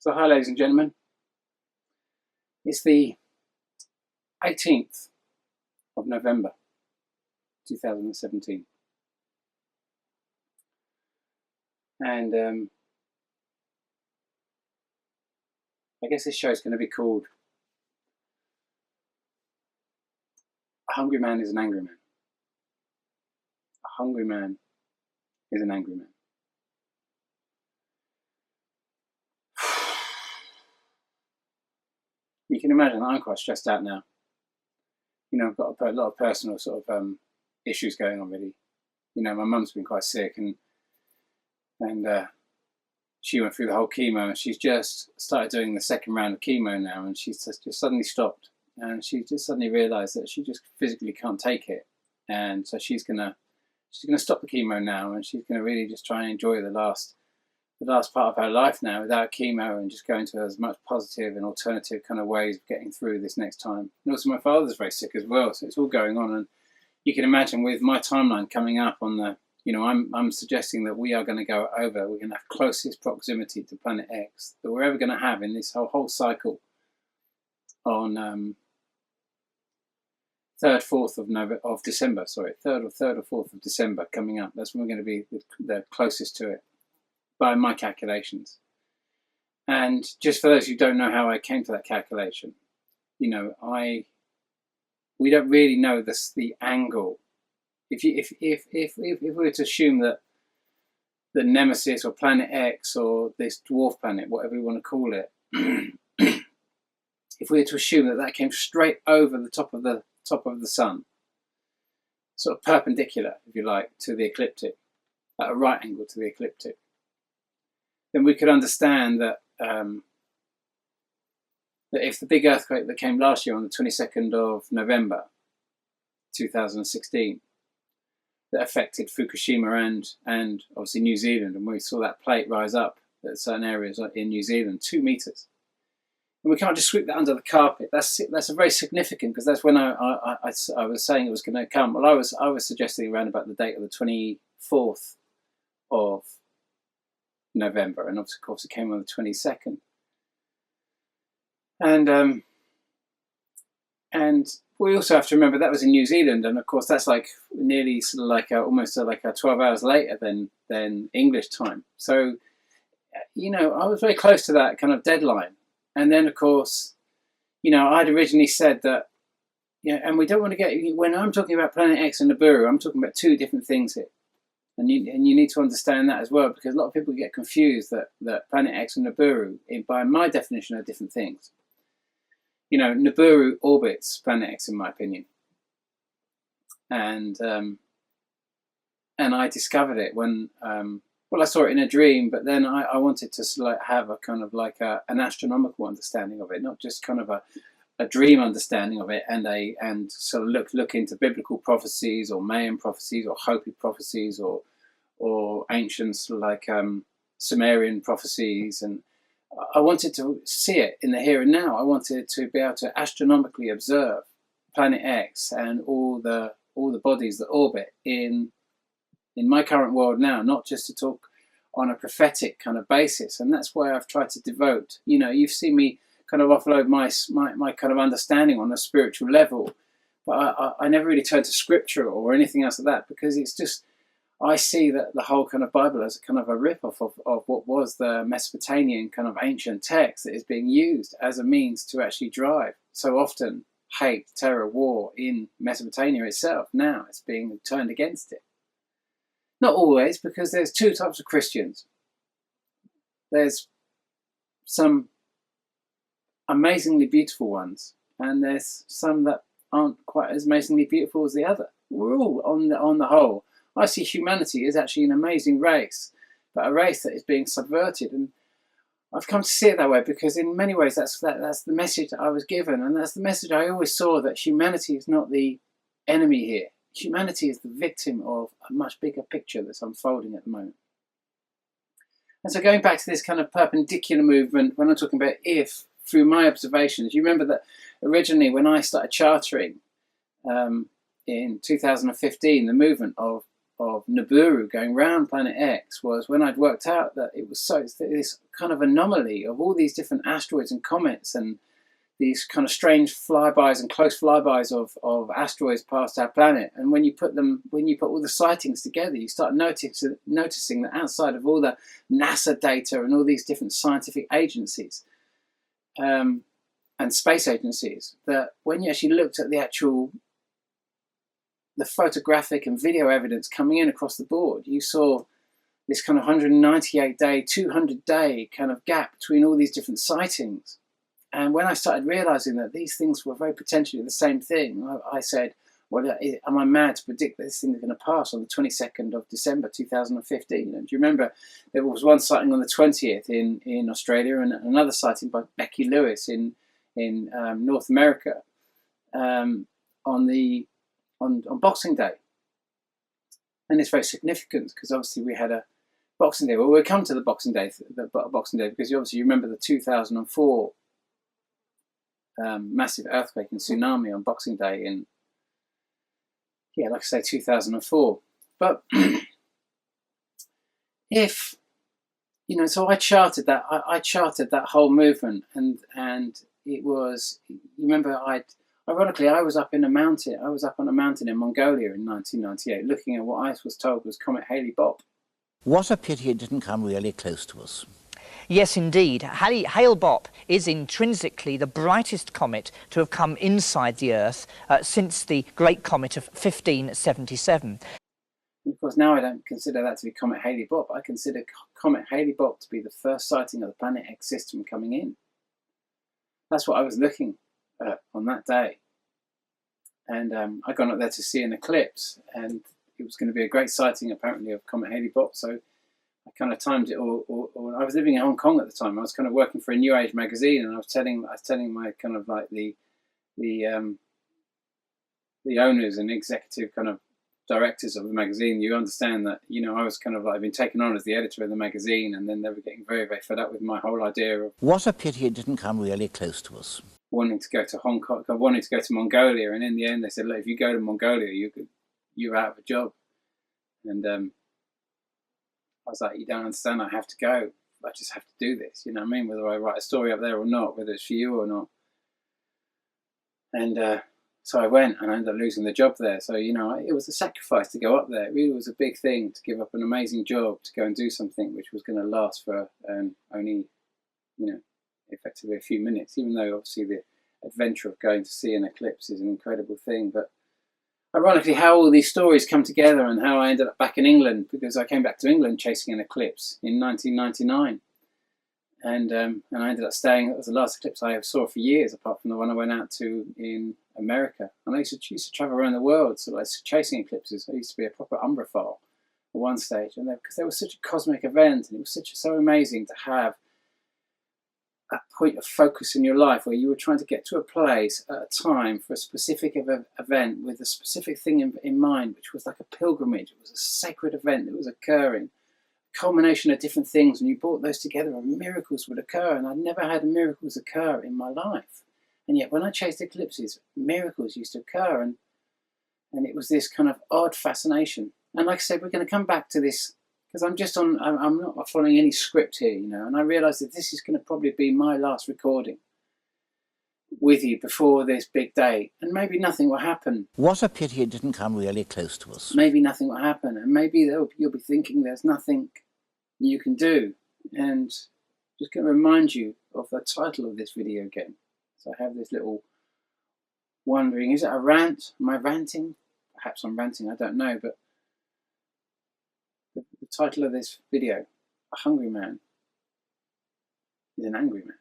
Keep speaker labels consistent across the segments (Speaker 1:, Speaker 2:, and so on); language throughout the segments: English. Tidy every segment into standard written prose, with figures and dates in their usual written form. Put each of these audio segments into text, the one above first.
Speaker 1: So hi ladies and gentlemen, it's the 18th of November 2017 and I guess this show is going to be called A Hungry Man is an Angry Man. A hungry man is an angry man. You can imagine that I'm quite stressed out now. You know, I've got a lot of personal sort of issues going on really. You know, my mum's been quite sick and she went through the whole chemo and she's just started doing the second round of chemo now, and she's just suddenly stopped and she just suddenly realised that she just physically can't take it, and so she's gonna stop the chemo now, and she's gonna really just try and enjoy the last part of her life now without chemo, and just go into as much positive and alternative kind of ways of getting through this next time. And also my father's very sick as well, so it's all going on, and you can imagine with my timeline coming up on the, you know, I'm suggesting that we are going to go over, we're going to have closest proximity to planet X that we're ever going to have in this whole cycle on 3rd or 4th of December, sorry, 3rd or 4th of December coming up. That's when we're going to be the closest to it, by my calculations. And just for those who don't know how I came to that calculation, you know, we don't really know the angle. If we were to assume that the Nemesis or Planet X or this dwarf planet, whatever we want to call it, if we were to assume that came straight over the top of the sun, sort of perpendicular, if you like, to the ecliptic, at a right angle to the ecliptic, then we could understand that that if the big earthquake that came last year on the 22nd of November 2016 that affected Fukushima and obviously New Zealand, and we saw that plate rise up at certain areas in New Zealand 2 meters, and we can't just sweep that under the carpet. That's a very significant, because that's when I was saying it was going to come. Well, I was suggesting around about the date of the 24th of November, and of course it came on the 22nd. And we also have to remember that was in New Zealand, and of course that's like nearly sort of like almost like 12 hours later than English time. So, you know, I was very close to that kind of deadline. And then of course, you know, I'd originally said that, you know, and we don't want to get, when I'm talking about Planet X and Nibiru, I'm talking about 2 different things here. And you need to understand that as well, because a lot of people get confused that Planet X and Nibiru, by my definition, are different things. You know, Nibiru orbits Planet X, in my opinion, and I discovered it when well, I saw it in a dream, but then I wanted to like have a kind of like an astronomical understanding of it, not just kind of a dream understanding of it, and sort of look into biblical prophecies or Mayan prophecies or Hopi prophecies or ancient sort of like Sumerian prophecies, and I wanted to see it in the here and now. I wanted to be able to astronomically observe Planet X and all the bodies that orbit in my current world now, not just to talk on a prophetic kind of basis. And that's why I've tried to devote, you know, you've seen me kind of offload my kind of understanding on a spiritual level, but I never really turned to scripture or anything else like that, because it's just, I see that the whole kind of Bible as a kind of a rip-off of what was the Mesopotamian kind of ancient text that is being used as a means to actually drive so often hate, terror, war in Mesopotamia itself. Now it's being turned against it. Not always, because there's 2 types of Christians. There's some amazingly beautiful ones, and there's some that aren't quite as amazingly beautiful as the other. We're all, on the whole, I see humanity as actually an amazing race, but a race that is being subverted. And I've come to see it that way because in many ways that's the message that I was given, and that's the message I always saw, that humanity is not the enemy here. Humanity is the victim of a much bigger picture that's unfolding at the moment. And so going back to this kind of perpendicular movement, when I'm talking about if, through my observations, you remember that originally when I started chartering in 2015, the movement of Nibiru going round Planet X was when I'd worked out that it was this kind of anomaly of all these different asteroids and comets and these kind of strange flybys and close flybys of asteroids past our planet. And when you put all the sightings together, you start noticing that outside of all the NASA data and all these different scientific agencies and space agencies, that when you actually looked at the photographic and video evidence coming in across the board, you saw this kind of 198-day, 200-day kind of gap between all these different sightings. And when I started realizing that these things were very potentially the same thing, I said, well, am I mad to predict that this thing is going to pass on the 22nd of December 2015? And do you remember there was one sighting on the 20th in Australia and another sighting by Becky Lewis in North America on Boxing Day. And it's very significant because obviously we had a Boxing Day. Well, we'll come to the Boxing Day because obviously you remember the 2004 massive earthquake and tsunami on Boxing Day in, like I say, 2004. But so I charted that. I charted that whole movement, and it was. You remember, ironically, I was up in a mountain. I was up on a mountain in Mongolia in 1998, looking at what I was told was Comet Hale-Bopp.
Speaker 2: What a pity it didn't come really close to us.
Speaker 3: Yes, indeed. Hale-Bopp is intrinsically the brightest comet to have come inside the Earth since the Great Comet of 1577.
Speaker 1: Of course, now I don't consider that to be Comet Hale-Bopp. I consider Comet Hale-Bopp to be the first sighting of the Planet X system coming in. That's what I was looking at on that day. And I'd gone up there to see an eclipse, and it was going to be a great sighting, apparently, of Comet Hale-Bopp. So I kind of timed it, or I was living in Hong Kong at the time. I was kind of working for a New Age magazine, and I was telling my kind of like the owners and executive kind of directors of the magazine. You understand that, I was kind of like been taken on as the editor of the magazine, and then they were getting very, very fed up with my whole idea of
Speaker 2: what a pity it didn't come really close to us.
Speaker 1: Wanting to go to Hong Kong, wanting to go to Mongolia, and in the end they said, look, if you go to Mongolia, you're out of a job. And I was like, you don't understand, I have to go. I just have to do this, you know what I mean? Whether I write a story up there or not, whether it's for you or not. And so I went, and I ended up losing the job there. So, it was a sacrifice to go up there. It really was a big thing to give up an amazing job to go and do something which was going to last for only, effectively a few minutes, even though obviously the adventure of going to see an eclipse is an incredible thing. But ironically, how all these stories come together and how I ended up back in England, because I came back to England chasing an eclipse in 1999. And I ended up staying. That was the last eclipse I ever saw for years, apart from the one I went out to in America. And I used to travel around the world, so like chasing eclipses. I used to be a proper umbrophile at one stage, and because they were such a cosmic event, and it was so amazing to have a point of focus in your life where you were trying to get to a place at a time for a specific event with a specific thing in mind, which was like a pilgrimage. It was a sacred event that was occurring, a culmination of different things, and you brought those together and miracles would occur. And I'd never had miracles occur in my life. And yet when I chased eclipses, miracles used to occur, and it was this kind of odd fascination. And like I said, we're going to come back to this, because I'm not following any script here, and I realised that this is going to probably be my last recording with you before this big day, and maybe nothing will happen.
Speaker 2: What a pity it didn't come really close to us.
Speaker 1: Maybe nothing will happen, and maybe you'll be thinking there's nothing you can do, and just going to remind you of the title of this video again. So I have this little wondering, is it a rant? Am I ranting? Perhaps I'm ranting, I don't know, but the title of this video, A Hungry Man is an Angry Man.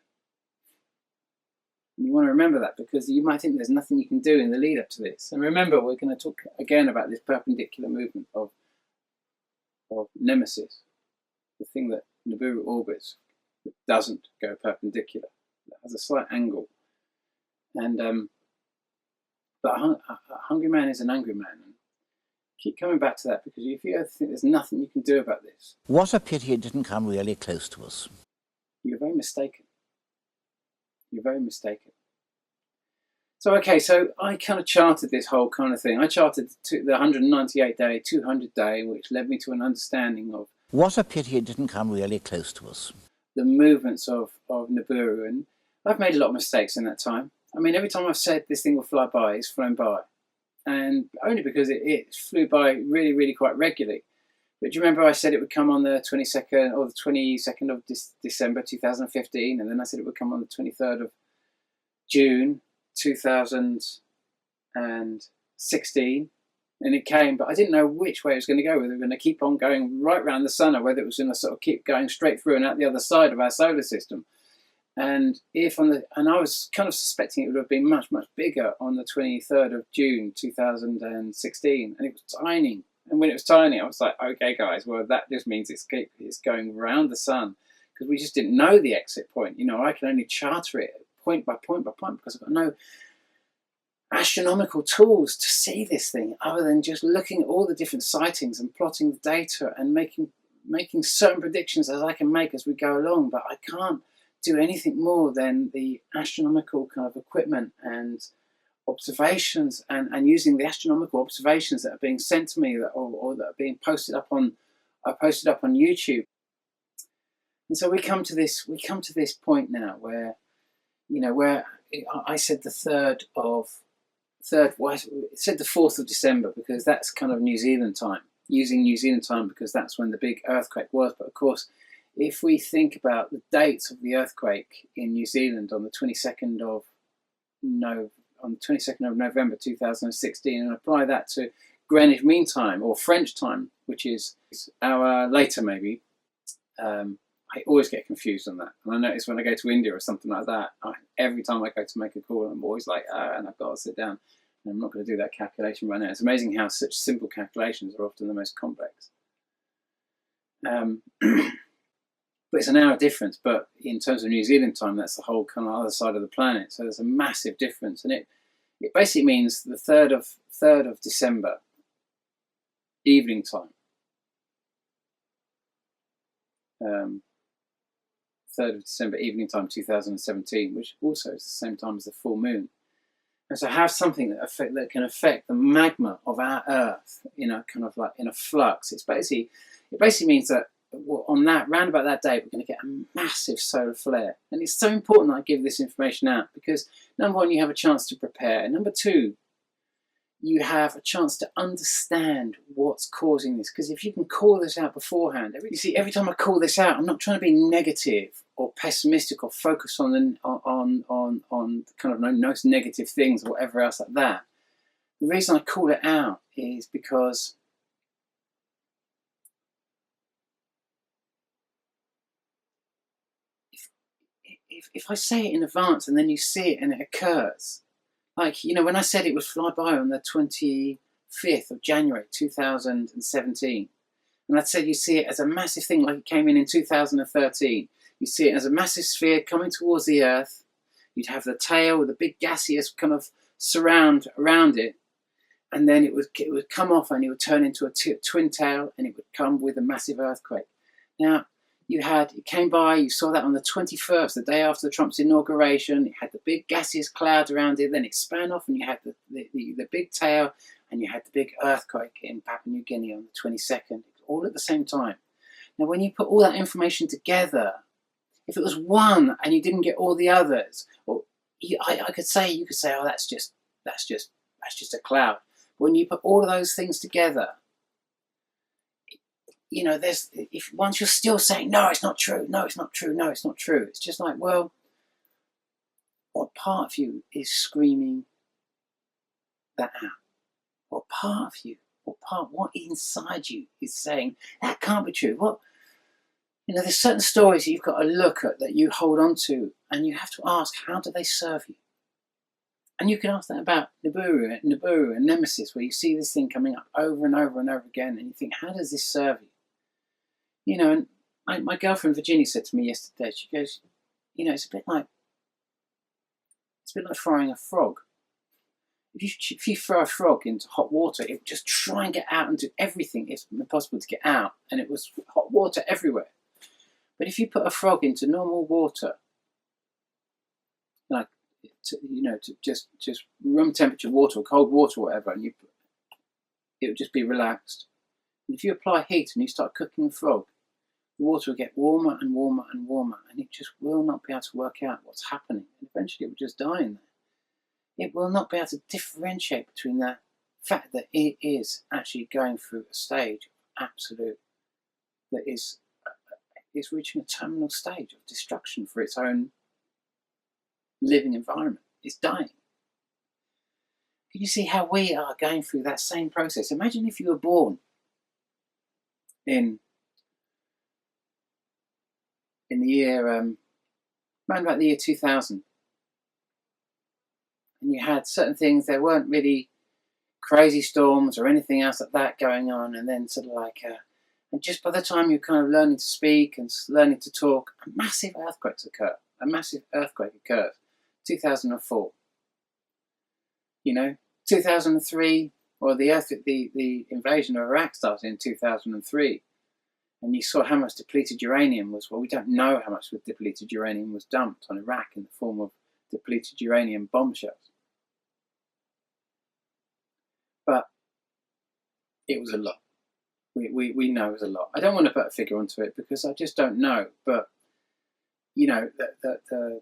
Speaker 1: And you want to remember that, because you might think there's nothing you can do in the lead up to this. And remember, we're going to talk again about this perpendicular movement of Nemesis, the thing that Nibiru orbits that doesn't go perpendicular, that has a slight angle. And but a hungry man is an angry man. Keep coming back to that, because if you ever think there's nothing you can do about this,
Speaker 2: what a pity it didn't come really close to us.
Speaker 1: You're very mistaken. You're very mistaken. So, okay, so I kind of charted this whole kind of thing. I charted the 198-day, 200-day, which led me to an understanding of
Speaker 2: What a pity it didn't come really close to us.
Speaker 1: The movements of Nibiru. And I've made a lot of mistakes in that time. I mean, every time I've said this thing will fly by, it's flown by. And only because it flew by really, really quite regularly. But do you remember I said it would come on the 22nd or the 22nd of December 2015, and then I said it would come on the 23rd of June 2016, and it came, but I didn't know which way it was going to go, whether it was going to keep on going right round the sun or whether it was going to sort of keep going straight through and out the other side of our solar system. And I was kind of suspecting it would have been much, much bigger on the 23rd of June 2016, and it was tiny. And when it was tiny, I was like, okay, guys, well, that just means it's going around the sun, because we just didn't know the exit point. You know, I can only charter it point by point by point because I've got no astronomical tools to see this thing other than just looking at all the different sightings and plotting the data and making certain predictions as I can make as we go along. But I can't do anything more than the astronomical kind of equipment and observations and using the astronomical observations that are being sent to me or that are being posted up on YouTube. And so we come to this point now where, you know, where I said the 4th of December because that's kind of New Zealand time, using New Zealand time because that's when the big earthquake was. But of course, if we think about the dates of the earthquake in New Zealand on the 22nd of November 2016 and apply that to Greenwich Mean Time or French time, which is an hour later maybe, I always get confused on that. And I notice when I go to India or something like that, every time I go to make a call, I'm always like, and I've got to sit down. And I'm not going to do that calculation right now. It's amazing how such simple calculations are often the most complex. But it's an hour difference. But in terms of New Zealand time, that's the whole kind of other side of the planet. So there's a massive difference. And it basically means the 3rd of December, evening time. 3rd of December, evening time 2017, which also is the same time as the full moon. And so have something that can affect the magma of our Earth, you know, kind of like in a flux. It basically means that on that, round about that day, we're going to get a massive solar flare. And it's so important that I give this information out because, number one, you have a chance to prepare. And number two, you have a chance to understand what's causing this. Because if you can call this out beforehand, every time I call this out, I'm not trying to be negative or pessimistic or focus on kind of most negative things or whatever else like that. The reason I call it out is because if I say it in advance and then you see it and it occurs, like, you know, when I said it would fly by on the 25th of January 2017, and I said you see it as a massive thing like it came in 2013, you see it as a massive sphere coming towards the Earth, you'd have the tail with a big gaseous kind of surround around it, and then it would come off and it would turn into a twin tail and it would come with a massive earthquake. Now, it came by, you saw that on the 21st, the day after Trump's inauguration. It had the big gaseous cloud around it, then it span off and you had the big tail and you had the big earthquake in Papua New Guinea on the 22nd, all at the same time. Now, when you put all that information together, if it was one and you didn't get all the others, or you could say, oh, that's just a cloud. But when you put all of those things together, you know, once you're still saying, no, it's not true, no, it's not true, no, it's not true, it's just like, well, what part of you is screaming that out? What part of you, what inside you is saying, that can't be true? What, you know, there's certain stories you've got to look at that you hold on to, and you have to ask, how do they serve you? And you can ask that about Nibiru and Nemesis, where you see this thing coming up over and over and over again, and you think, how does this serve you? You know, and my girlfriend Virginia said to me yesterday, she goes, you know, it's a bit like throwing a frog. If you throw a frog into hot water, it would just try and get out and do everything it's possible to get out, and it was hot water everywhere. But if you put a frog into normal water, like to just room temperature water or cold water or whatever, and it would just be relaxed. And if you apply heat and you start cooking the frog, the water will get warmer and warmer and warmer, and it just will not be able to work out what's happening. And eventually it will just die in there. It will not be able to differentiate between the fact that it is actually going through a stage of absolute, that is reaching a terminal stage of destruction for its own living environment. It's dying. Can you see how we are going through that same process? Imagine if you were born in the year, around about the year 2000, and you had certain things, there weren't really crazy storms or anything else like that going on, and then sort of like, and just by the time you're kind of learning to speak and learning to talk, a massive earthquake occurred. 2004. 2003, or the invasion of Iraq started in 2003, and you saw how much depleted uranium was. Well, we don't know how much depleted uranium was dumped on Iraq in the form of depleted uranium bomb shells, but it was a lot. We know it was a lot. I don't want to put a figure onto it because I just don't know, but the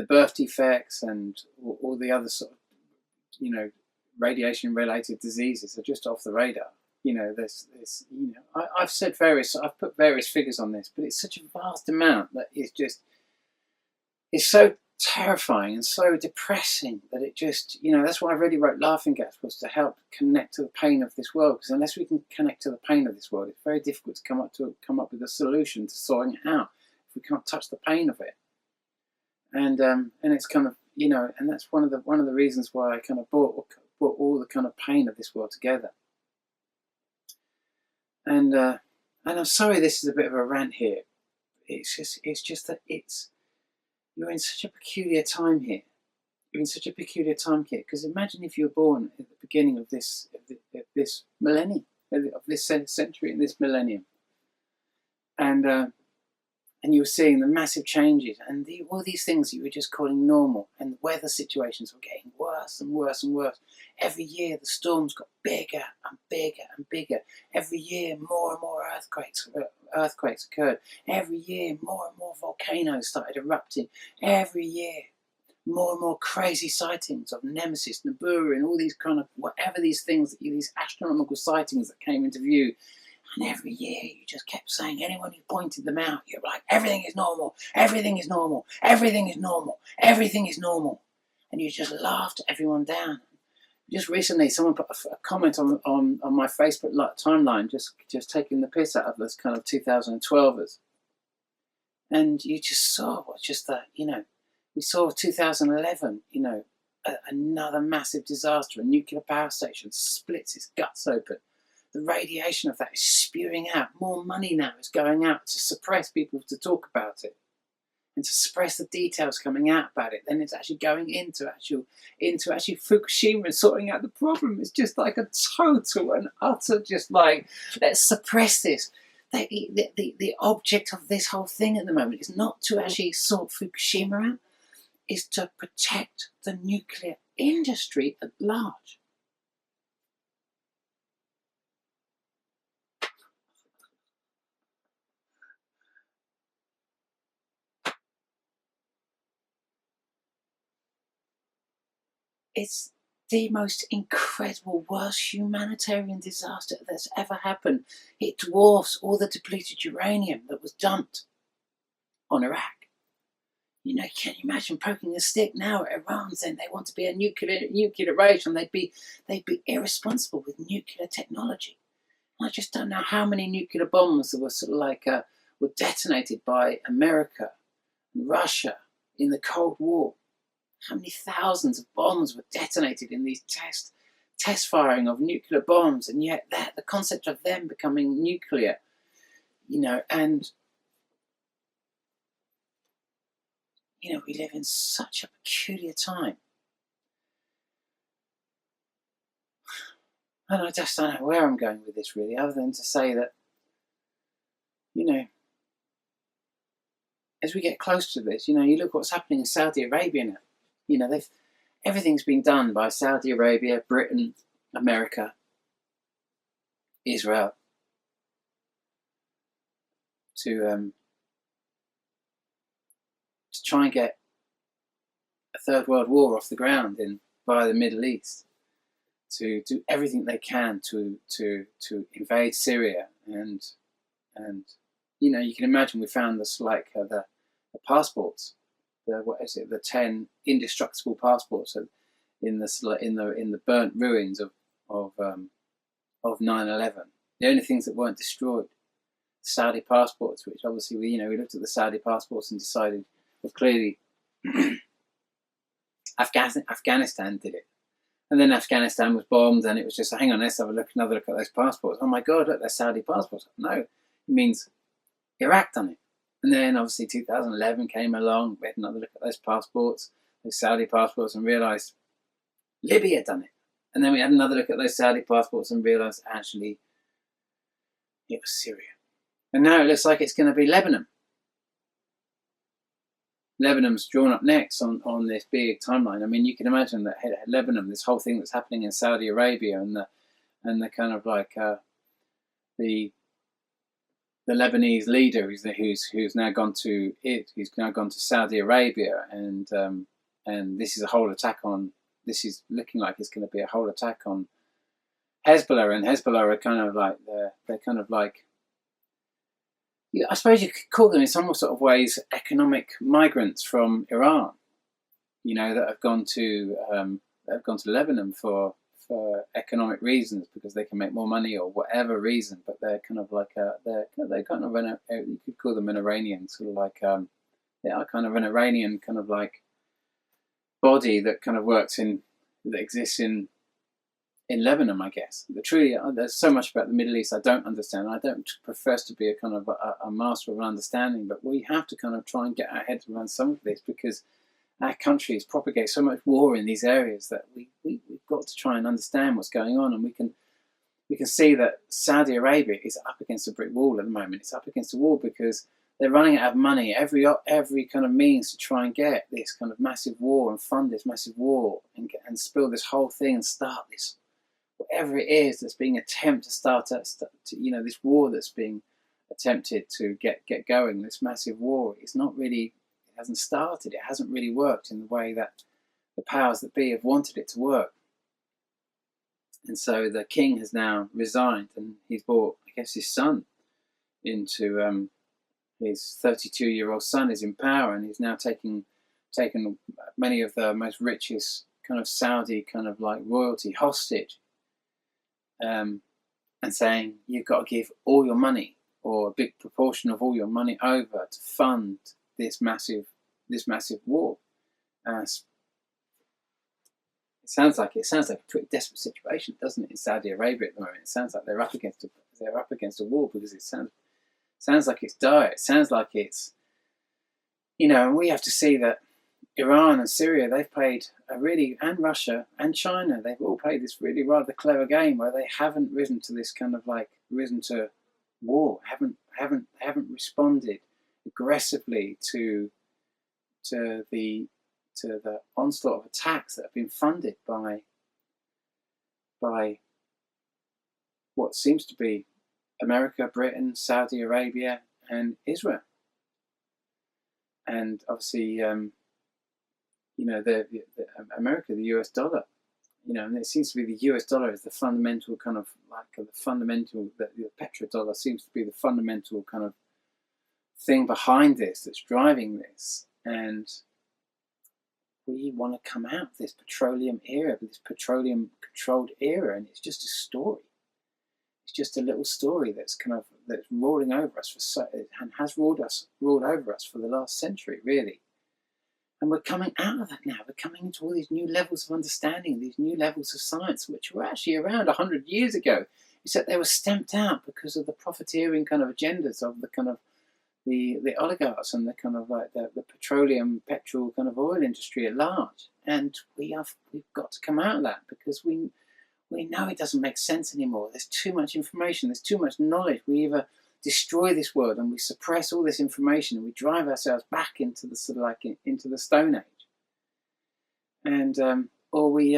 Speaker 1: birth defects and all the other sort of, radiation-related diseases are just off the radar. I've put various figures on this, but it's such a vast amount that it's so terrifying and so depressing that it just, that's why I really wrote Laughing Gas, was to help connect to the pain of this world. Because unless we can connect to the pain of this world, it's very difficult to come up with a solution to sorting it out if we can't touch the pain of it. And it's kind of, and that's one of the reasons why I kind of brought all the kind of pain of this world together. And I'm sorry, this is a bit of a rant here. It's just that you're in such a peculiar time here. You're in such a peculiar time here, because imagine if you were born at the beginning of this millennium, of this century and this millennium, and you were seeing the massive changes and all these things that you were just calling normal, and the weather situations were getting worse and worse and worse. Every year the storms got bigger and bigger and bigger. Every year more and more earthquakes occurred. Every year more and more volcanoes started erupting. Every year more and more crazy sightings of Nemesis, Nibiru, and all these kind of whatever these things, these astronomical sightings that came into view. And every year you just kept saying, anyone who pointed them out, you're like, everything is normal, everything is normal, everything is normal, everything is normal. And you just laughed everyone down. Just recently, someone put a comment on my Facebook timeline, just taking the piss out of this kind of 2012ers. And you just saw we saw 2011, another massive disaster. A nuclear power station splits its guts open. The radiation of that is spewing out. More money now is going out to suppress people to talk about it and to suppress the details coming out about it. Then it's actually going into Fukushima and sorting out the problem. It's just like a total and utter just like, let's suppress this. The object of this whole thing at the moment is not to actually sort Fukushima out, is to protect the nuclear industry at large. It's the most incredible, worst humanitarian disaster that's ever happened. It dwarfs all the depleted uranium that was dumped on Iraq. Can you imagine poking a stick now at Iran saying they want to be a nuclear race, and they'd be irresponsible with nuclear technology. And I just don't know how many nuclear bombs that were sort of like were detonated by America and Russia in the Cold War. How many thousands of bombs were detonated in these test firing of nuclear bombs, and yet the concept of them becoming nuclear, and we live in such a peculiar time. And I just don't know where I'm going with this really, other than to say that, as we get close to this, you look what's happening in Saudi Arabia now. Everything's been done by Saudi Arabia, Britain, America, Israel to try and get a third world war off the ground via the Middle East, to do everything they can to invade Syria, and you can imagine we found this like the passports, the 10 indestructible passports in the burnt ruins of 9/11. The only things that weren't destroyed, Saudi passports, which obviously we looked at the Saudi passports and decided, well, clearly Afghanistan did it. And then Afghanistan was bombed, and it was just, hang on, let's have another look at those passports. Oh my God, look, they're Saudi passports. No, it means Iraq done it. And then obviously 2011 came along, we had another look at those passports, those Saudi passports, and realised Libya done it. And then we had another look at those Saudi passports and realised actually it was Syria. And now it looks like it's going to be Lebanon. Lebanon's drawn up next on this big timeline. I mean, you can imagine that Lebanon, this whole thing that's happening in Saudi Arabia, and the kind of like the Lebanese leader who's now gone to Saudi Arabia, and this is a whole attack on. This is looking like it's going to be a whole attack on Hezbollah, and Hezbollah are kind of like they're kind of like, I suppose you could call them in some sort of ways economic migrants from Iran, that have gone to Lebanon for economic reasons, because they can make more money or whatever reason. But they're kind of like they're kind of you could call them an Iranian sort of like they are kind of an Iranian kind of like body that kind of that exists in Lebanon, I guess. But truly, there's so much about the Middle East I don't understand. I don't profess to be a kind of a master of understanding, but we have to kind of try and get our heads around some of this, because our countries propagate so much war in these areas that we've got to try and understand what's going on. And we can see that Saudi Arabia is up against a brick wall at the moment. It's up against a wall because they're running out of money, every kind of means to try and get this kind of massive war and fund this massive war and spill this whole thing and start this, whatever it is that's being attempted to start this war that's being attempted to get going, this massive war. It hasn't started. It hasn't really worked in the way that the powers that be have wanted it to work. And so the king has now resigned, and he's brought, I guess, his son into his 32-year-old son is in power, and he's now taken many of the most richest kind of Saudi kind of like royalty hostage, and saying you've got to give all your money, or a big proportion of all your money, over to fund this massive war. It sounds like a pretty desperate situation, doesn't it, in Saudi Arabia at the moment? It sounds like they're up against a war, because it sounds like it's dire. It sounds like it's, and we have to see that Iran and Syria, they've played and Russia and China, they've all played this really rather clever game where they haven't risen to war, haven't responded aggressively to the onslaught of attacks that have been funded by what seems to be America, Britain, Saudi Arabia, and Israel. And obviously, the America, the US dollar, and it seems to be the US dollar is the fundamental kind of the petrodollar seems to be the fundamental kind of thing behind this, that's driving this. And we want to come out of this petroleum era, this petroleum controlled era, and it's just a story. It's just a little story that's rolling over us and has rolled over us for the last century, really. And we're coming out of that now. We're coming into all these new levels of understanding, these new levels of science, which were actually around 100 years ago, except they were stamped out because of the profiteering kind of agendas of the kind of the oligarchs and the kind of like the petrol kind of oil industry at large. And we've got to come out of that, because we know it doesn't make sense anymore. There's too much information. There's too much knowledge. We either destroy this world and we suppress all this information and we drive ourselves back into the sort of like into the Stone Age, and or we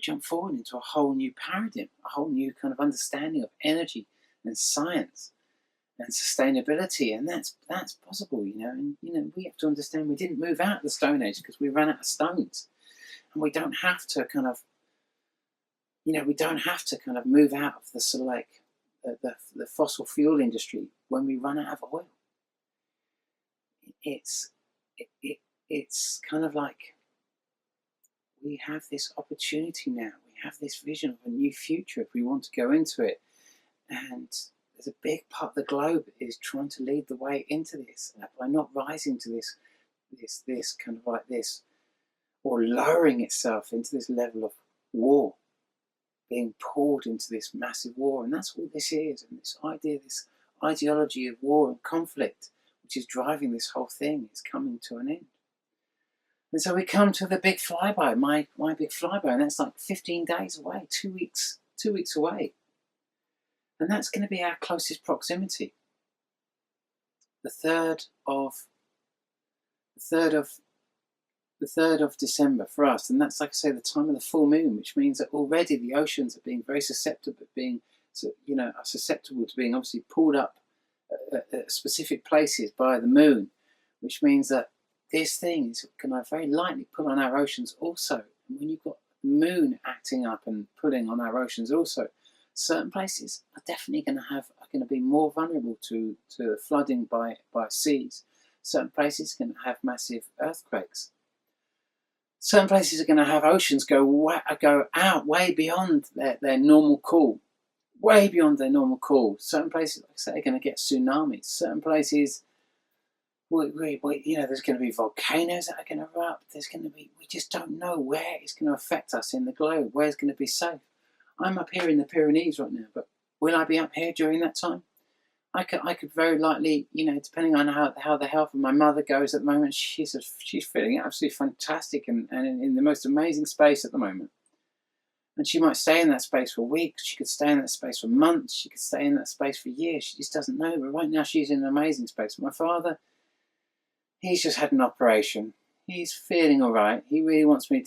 Speaker 1: jump forward into a whole new paradigm, a whole new kind of understanding of energy and science and sustainability, and that's possible, you know. And you know, we have to understand we didn't move out of the Stone Age because we ran out of stones, and we don't have to kind of, you know, we don't have to kind of move out of the sort of like the fossil fuel industry when we run out of oil. It's kind of like we have this opportunity now. We have this vision of a new future if we want to go into it, and there's a big part of the globe is trying to lead the way into this by not rising to this kind of like this, or lowering itself into this level of war, being pulled into this massive war. And that's what this is, and this idea, this ideology of war and conflict, which is driving this whole thing, is coming to an end. And so we come to the big flyby, my big flyby, and that's like 15 days away, 2 weeks away. And that's going to be our closest proximity. The 3rd of December for us, and that's, like I say, the time of the full moon, which means that already the oceans are being very susceptible, are susceptible to being obviously pulled up at specific places by the moon, which means that this thing is going to very lightly pull on our oceans also. And when you've got the moon acting up and pulling on our oceans also, certain places are definitely going to be more vulnerable to flooding by seas. Certain places are going to have massive earthquakes. Certain places are going to have oceans go out way beyond their normal cool, way beyond their normal cool. Certain places, like I say, are going to get tsunamis. Certain places, there's going to be volcanoes that are going to erupt. We just don't know where it's going to affect us in the globe, where it's going to be safe. I'm up here in the Pyrenees right now, but will I be up here during that time? I could very likely, depending on how the health of my mother goes at the moment, she's feeling absolutely fantastic and in the most amazing space at the moment. And she might stay in that space for weeks. She could stay in that space for months. She could stay in that space for years. She just doesn't know. But right now she's in an amazing space. My father, he's just had an operation. He's feeling all right. He really wants he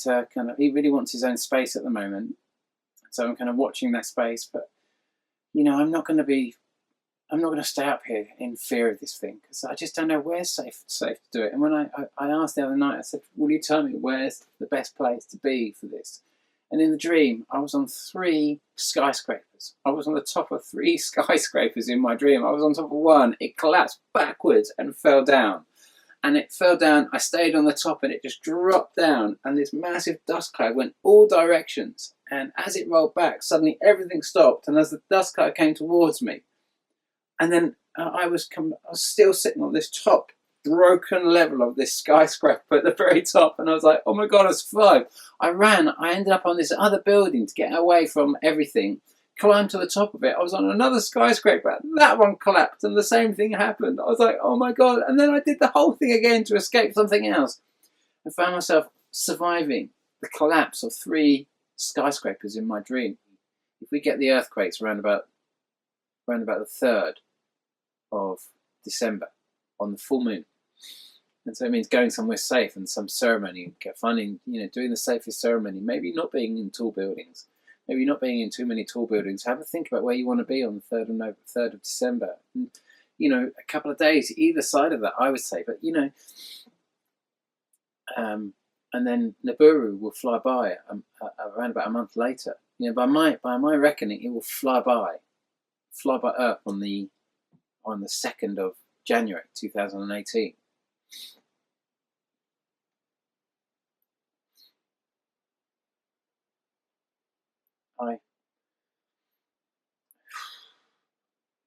Speaker 1: really wants his own space at the moment. So I'm kind of watching that space. But, I'm not going to stay up here in fear of this thing, because I just don't know where's safe to do it. And when I asked the other night, I said, will you tell me where's the best place to be for this? And in the dream, I was on 3 skyscrapers. I was on the top of 3 skyscrapers in my dream. I was on top of one. It collapsed backwards and fell down. And it fell down. I stayed on the top and it just dropped down. And this massive dust cloud went all directions. And as it rolled back, suddenly everything stopped. And as the dust cloud came towards me, and then I was still sitting on this top broken level of this skyscraper at the very top, and I was like, oh my god, I survived. I ended up on this other building to get away from everything, climbed to the top of it. I was on another skyscraper, that one collapsed, and the same thing happened. I was like, oh my god. And then I did the whole thing again to escape something else. I found myself surviving the collapse of 3 skyscrapers in my dream. If we get the earthquakes around about the 3rd of December on the full moon, and so it means going somewhere safe and some ceremony, doing the safest ceremony, maybe not being in tall buildings, maybe not being in too many tall buildings. Have a think about where you want to be on the 3rd of December. And, a couple of days either side of that, I would say. But and then Nibiru will fly by around about a month later. By my reckoning, it will fly by Earth on the 2nd of January 2018.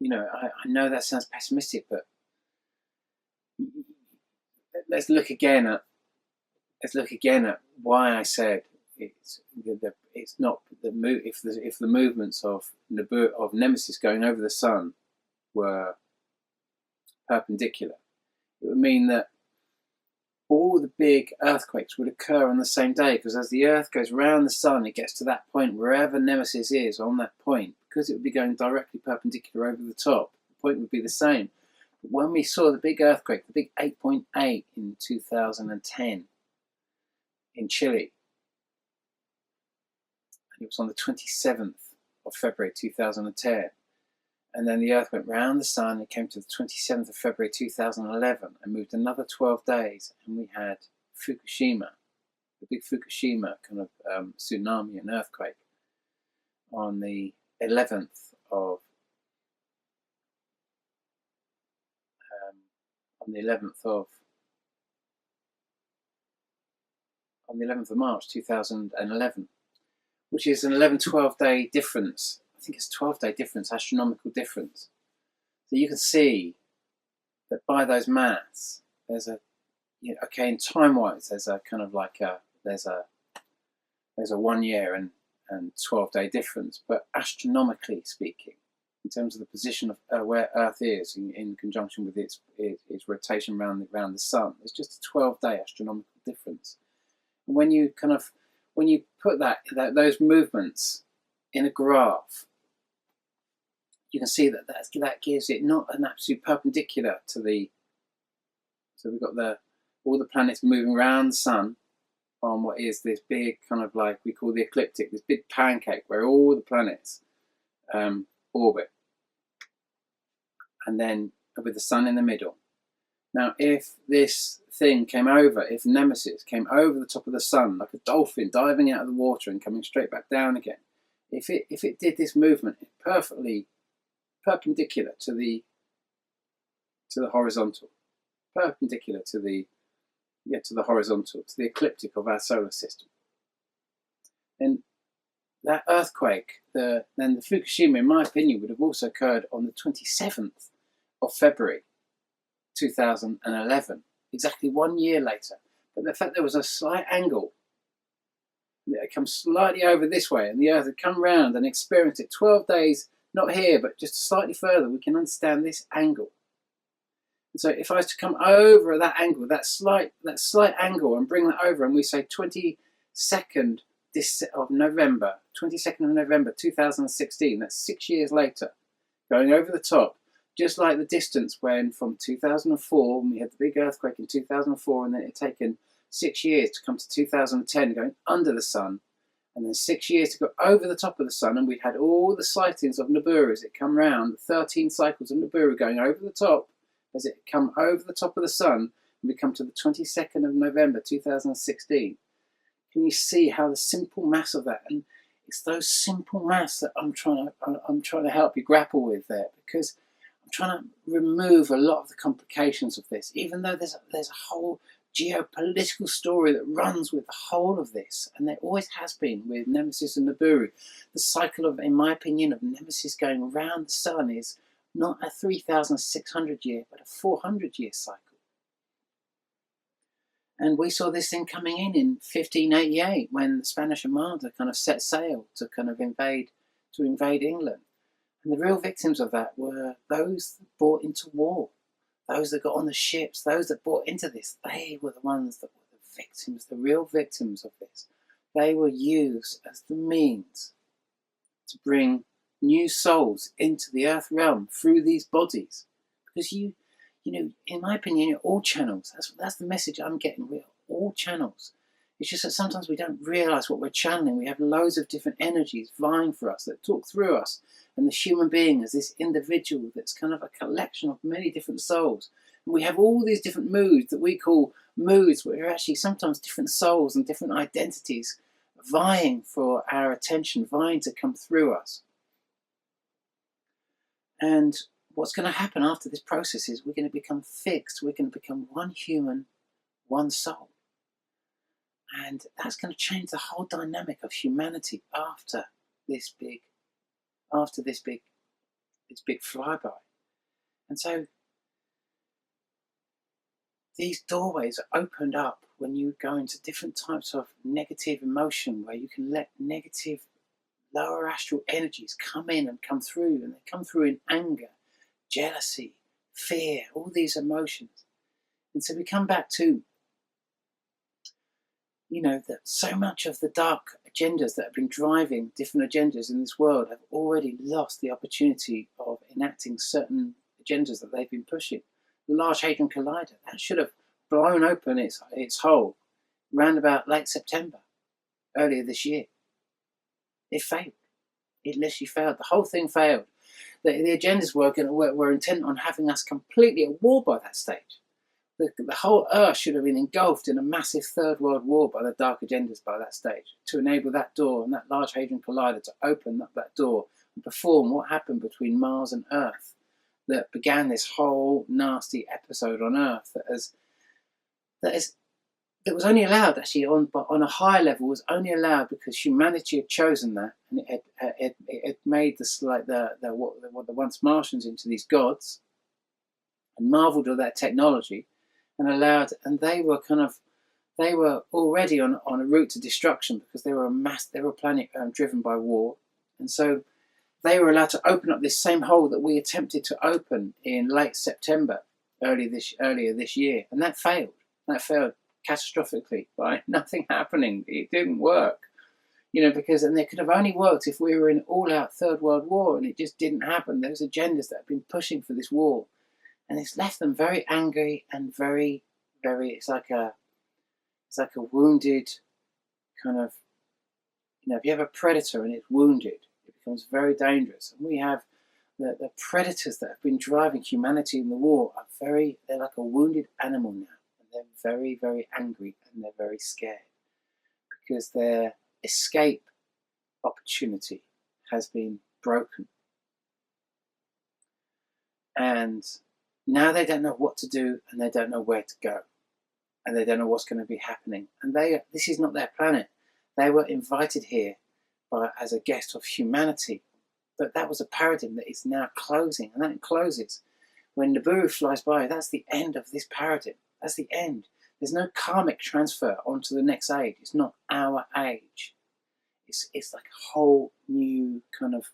Speaker 1: I know that sounds pessimistic, but let's look again at why I said it's not if the movements of Nemesis going over the sun were perpendicular, it would mean that all the big earthquakes would occur on the same day, because as the Earth goes around the sun, it gets to that point wherever Nemesis is on that point, because it would be going directly perpendicular over the top. The point would be the same. But when we saw the big earthquake, the big 8.8 in 2010 in Chile, and it was on the 27th of February 2010, and then the Earth went round the Sun. It came to the 27th of February 2011 and moved another 12 days, and we had Fukushima, the big Fukushima kind of tsunami and earthquake on the 11th of March 2011, which is an 11-12 day difference. I think it's 12-day difference, astronomical difference. So you can see that by those maths, there's a, okay, in time-wise, there's a kind of like there's a 1 year and 12-day difference, but astronomically speaking, in terms of the position of where Earth is in conjunction with its rotation around the Sun, it's just a 12-day astronomical difference. And when you put those movements in a graph, you can see that gives it not an absolute perpendicular to the. So we've got all the planets moving around the Sun on what is this big kind of like we call the ecliptic, this big pancake where all the planets orbit, and then with the Sun in the middle. Now, if this thing came over, if Nemesis came over the top of the Sun like a dolphin diving out of the water and coming straight back down again, if it did this movement perfectly perpendicular to the horizontal, perpendicular to the horizontal, to the ecliptic of our solar system, then that earthquake, then the Fukushima, in my opinion, would have also occurred on the 27th of February 2011, exactly 1 year later. But the fact there was a slight angle, it had come slightly over this way, and the Earth had come round and experienced it 12 days, not here, but just slightly further, we can understand this angle. And so if I was to come over that angle, that slight angle, and bring that over, and we say 22nd of November 2016, that's 6 years later, going over the top, just like the distance when from 2004, when we had the big earthquake in 2004, and then it had taken 6 years to come to 2010, going under the Sun, and then 6 years to go over the top of the Sun, and we had all the sightings of Nibiru as it come round, 13 cycles of Nibiru going over the top, as it come over the top of the Sun, and we come to the 22nd of November 2016. Can you see how the simple mass of that, and it's those simple mass that I'm trying to help you grapple with there, because I'm trying to remove a lot of the complications of this, even though there's a whole geopolitical story that runs with the whole of this, and there always has been with Nemesis and Nibiru. The cycle of, in my opinion, of Nemesis going around the Sun is not a 3,600 year, but a 400-year cycle. And we saw this thing coming in 1588 when the Spanish Armada kind of set sail to kind of invade England. And the real victims of that were those that brought into war, those that got on the ships, those that brought into this. They were the ones that were the victims, the real victims of this. They were used as the means to bring new souls into the earth realm through these bodies. Because you know, in my opinion, you're all channels. That's the message I'm getting. We're all channels. It's just that sometimes we don't realise what we're channeling. We have loads of different energies vying for us that talk through us. And the human being is this individual that's kind of a collection of many different souls. And we have all these different moods that we call moods, where are actually sometimes different souls and different identities vying for our attention, vying to come through us. And what's going to happen after this process is we're going to become fixed. We're going to become one human, one soul. And that's going to change the whole dynamic of humanity after this big flyby. And so these doorways are opened up when you go into different types of negative emotion, where you can let negative lower astral energies come in and come through, and they come through in anger, jealousy, fear, all these emotions. And so we come back to you know, that so much of the dark agendas that have been driving different agendas in this world have already lost the opportunity of enacting certain agendas that they've been pushing. The Large Hadron Collider, that should have blown open its hole round about late September, earlier this year. It failed. It literally failed. The whole thing failed. The agendas were intent on having us completely at war by that stage. The whole Earth should have been engulfed in a massive Third World War by the dark agendas by that stage, to enable that door and that Large Hadron Collider to open up that door and perform what happened between Mars and Earth that began this whole nasty episode on Earth that was only allowed actually on a higher level, was only allowed because humanity had chosen that, and it had made this like the once Martians into these gods, and marvelled at that technology, and they were already on a route to destruction because they were a planet driven by war, and so they were allowed to open up this same hole that we attempted to open in late September earlier this year, and that failed. That failed catastrophically by nothing happening. It didn't work, you know, and it could have only worked if we were in all-out Third World War, and it just didn't happen. Those agendas that have been pushing for this war, and it's left them very angry and very, very. It's like a wounded kind of, you know, if you have a predator and it's wounded, it becomes very dangerous. And we have the predators that have been driving humanity in the war they're like a wounded animal now. They're very, very angry and they're very scared because their escape opportunity has been broken. And now they don't know what to do, and they don't know where to go, and they don't know what's going to be happening. And this is not their planet. They were invited here as a guest of humanity. But that was a paradigm that is now closing, and that closes. When Nibiru flies by, that's the end of this paradigm. That's the end. There's no karmic transfer onto the next age. It's not our age. It's like a whole new kind of.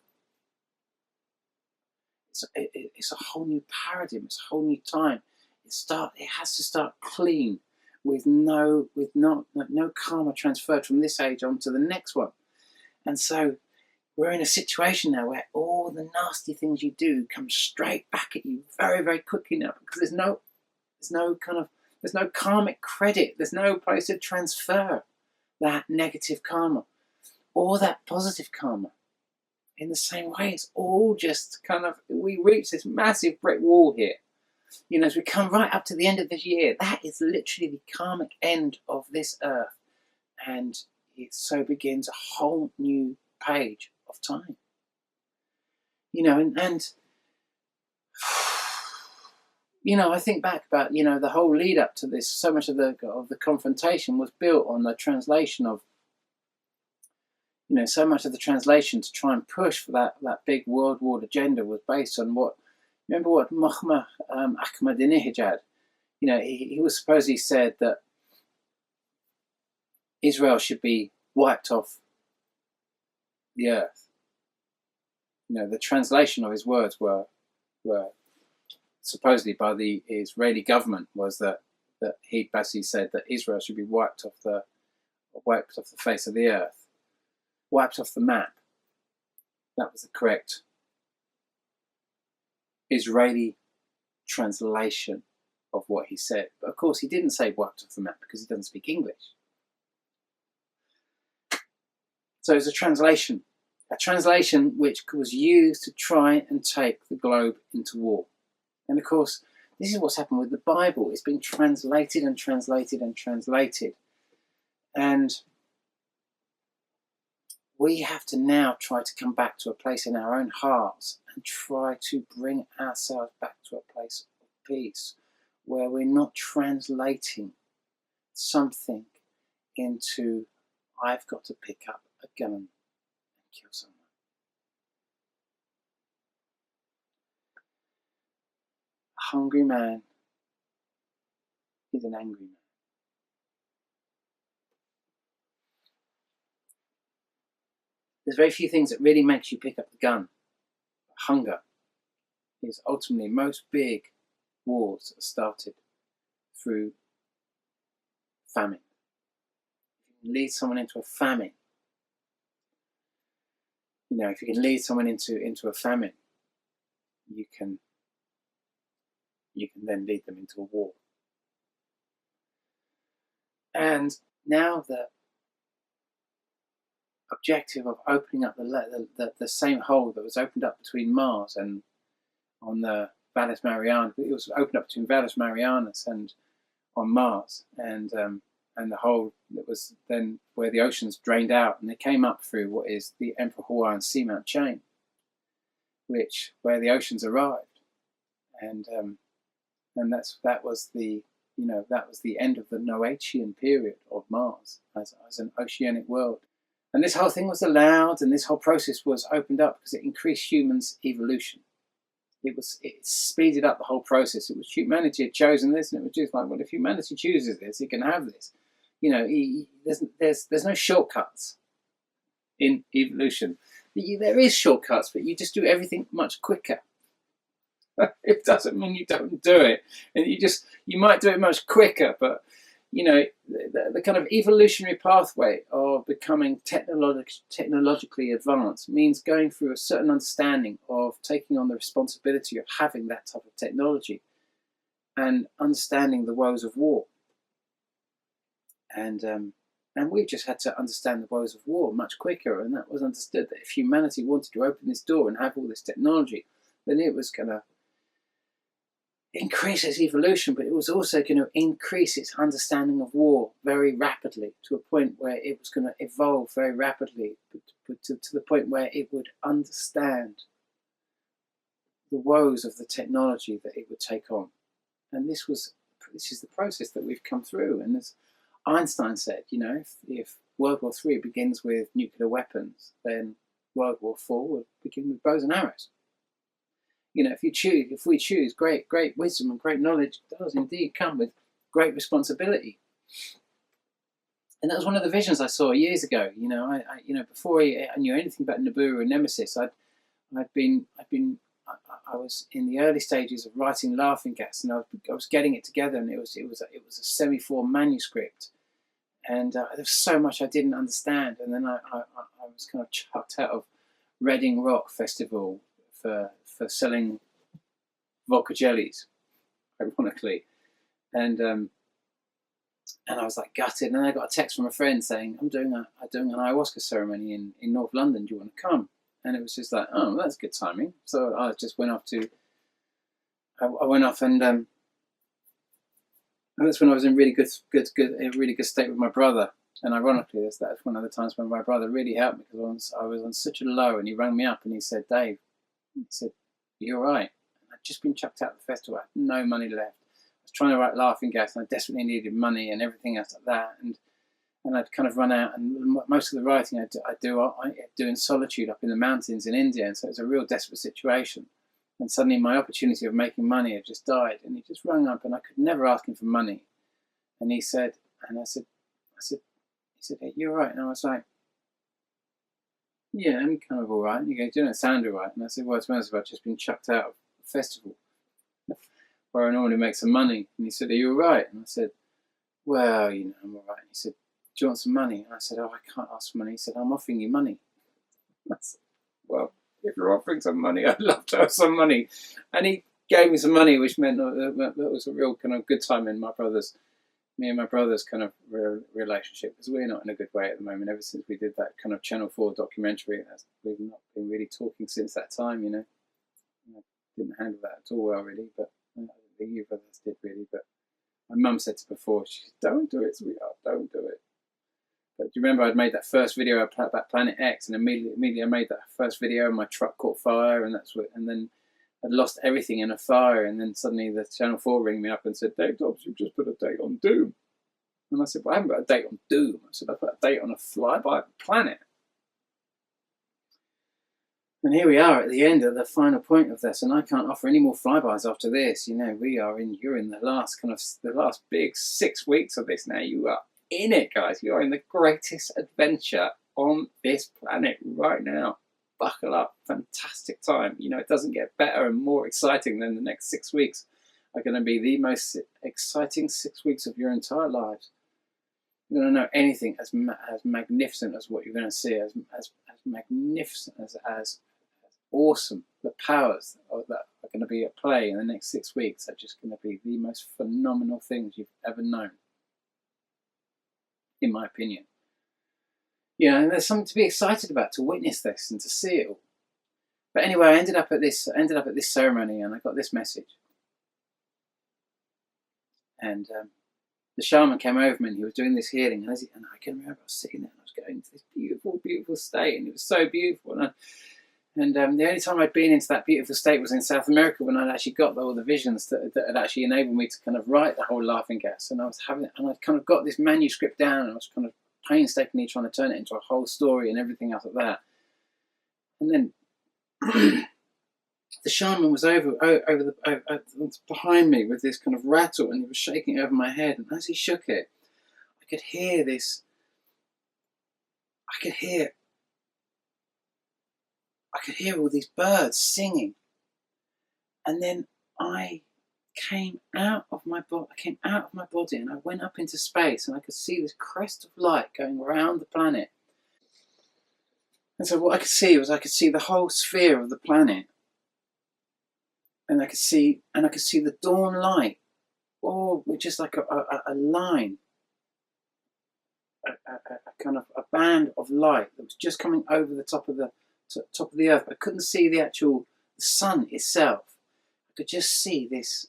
Speaker 1: It's a whole new paradigm. It's a whole new time. It has to start clean, with no karma transferred from this age onto the next one. And so we're in a situation now where all the nasty things you do come straight back at you very, very quickly now, because there's no karmic credit. There's no place to transfer that negative karma or that positive karma. In the same way, it's all just we reach this massive brick wall here. You know, as we come right up to the end of this year, that is literally the karmic end of this earth. And it so begins a whole new page of time. You know, and you know, I think back about, you know, the whole lead up to this. So much of the confrontation was built on the translation of, you know, so much of the translation to try and push for that big world war agenda was based on what Muhammad Ahmadinejad, you know, he was supposedly said that Israel should be wiped off the earth. You know, the translation of his words were supposedly by the Israeli government was that he basically said that Israel should be wiped off the face of the earth, wiped off the map. That was the correct Israeli translation of what he said. But of course he didn't say wiped off the map because he doesn't speak English. So it's a translation which was used to try and take the globe into war. And of course, this is what's happened with the Bible. It's been translated and translated and translated. And we have to now try to come back to a place in our own hearts and try to bring ourselves back to a place of peace where we're not translating something into, I've got to pick up a gun and kill someone. A hungry man is an angry man. There's very few things that really makes you pick up the gun. Hunger is ultimately most big wars that are started through famine. If can lead someone into a famine. You know, if you can lead someone into a famine, you can then lead them into a war. And now the objective of opening up the same hole that was opened up between Mars and on the Valles Marianas, it was opened up between Valles Marianas and on Mars, and the hole that was then where the oceans drained out, and they came up through what is the Emperor Hawaiian Seamount chain, where the oceans arrived, and that was the end of the Noachian period of Mars as an oceanic world. And this whole thing was allowed, and this whole process was opened up because it increased humans' evolution. It speeded up the whole process. It was humanity had chosen this, and it was just like, well, if humanity chooses this, it can have this. You know, there's no shortcuts in evolution. There is shortcuts, but you just do everything much quicker. It doesn't mean you don't do it, and you might do it much quicker, but you know, the kind of evolutionary pathway of becoming technologically advanced means going through a certain understanding of taking on the responsibility of having that type of technology and understanding the woes of war. And we've just had to understand the woes of war much quicker, and that was understood that if humanity wanted to open this door and have all this technology, then it was going to increase its evolution, but it was also going to increase its understanding of war very rapidly, to a point where it was going to evolve very rapidly, to the point where it would understand the woes of the technology that it would take on. And this is the process that we've come through. And as Einstein said, you know, if World War III begins with nuclear weapons, then World War IV will begin with bows and arrows. You know, if we choose, great wisdom and great knowledge does indeed come with great responsibility. And that was one of the visions I saw years ago. You know, before I knew anything about Nibiru and Nemesis, I was in the early stages of writing Laughing Gas, and I was getting it together, and it was a semi-form manuscript, and there was so much I didn't understand. And then I was kind of chucked out of Reading Rock Festival for selling vodka jellies, ironically, and I was like gutted. And then I got a text from a friend saying, "I'm doing an ayahuasca ceremony in North London. Do you want to come?" And it was just like, oh, that's good timing. So I just went off and that's when I was in a really good state with my brother. And ironically, that's one of the times when my brother really helped me, because I was on such a low, and he rang me up and he said, "Dave," he said, "You're right." I'd just been chucked out of the festival. I had no money left. I was trying to write Laughing Gas, and I desperately needed money and everything else like that. And I'd kind of run out, and most of the writing I do in solitude up in the mountains in India, and so it was a real desperate situation. And suddenly my opportunity of making money had just died, and he just rang up, and I could never ask him for money. And he said, and I said, he said, "Hey, you're right." And I was like, "Yeah, I'm kind of all right." And he goes, "You don't sound all right." And I said, "Well, to be honest, I've just been chucked out of a festival where I normally make some money." And he said, "Are you all right?" And I said, "Well, you know, I'm all right." And he said, "Do you want some money?" And I said, "Oh, I can't ask for money." He said, "I'm offering you money." I said, "Well, if you're offering some money, I'd love to have some money." And he gave me some money, which meant that was a real kind of good time in me and my brother's kind of relationship, because we're not in a good way at the moment. Ever since we did that kind of Channel 4 documentary, we've not been really talking since that time, you know. I didn't handle that at all well, really, but I don't think you brothers did, really. But my mum said to before, she said, "Don't do it, sweetheart, don't do it." But do you remember I'd made that first video about Planet X, and immediately I made that first video and my truck caught fire, and then I'd lost everything in a fire, and then suddenly the Channel 4 rang me up and said, "Dave Dobbs, you've just put a date on Doom." And I said, "Well, I haven't got a date on Doom." I said, "I put a date on a flyby planet." And here we are at the end of the final point of this, and I can't offer any more flybys after this. You know, you're in the last big 6 weeks of this now. You are in it, guys. You are in the greatest adventure on this planet right now. Buckle up. Fantastic time. You know, it doesn't get better and more exciting than the next 6 weeks are going to be the most exciting 6 weeks of your entire lives. you're going to know anything as magnificent as what you're going to see, as magnificent, as awesome. The powers that are going to be at play in the next 6 weeks are just going to be the most phenomenal things you've ever known, in my opinion. You know, and there's something to be excited about, to witness this and to see it all. But anyway, I ended up at this ceremony, and I got this message. And the shaman came over me, and he was doing this healing, and I can remember I was sitting there, and I was going to this beautiful, beautiful state, and it was so beautiful. And the only time I'd been into that beautiful state was in South America, when I'd actually got all the visions that had actually enabled me to kind of write the whole Laughing Gas. And I'd kind of got this manuscript down, and I was kind of painstakingly trying to turn it into a whole story and everything else like that. And then the shaman was behind me with this kind of rattle, and he was shaking over my head. And as he shook it, I could hear all these birds singing. And then I came out of my body, and I went up into space, and I could see this crest of light going around the planet. And so what I could see the whole sphere of the planet, and I could see the dawn light, all just like a line, a kind of a band of light that was just coming over the top of the earth. I couldn't see the sun itself. I could just see this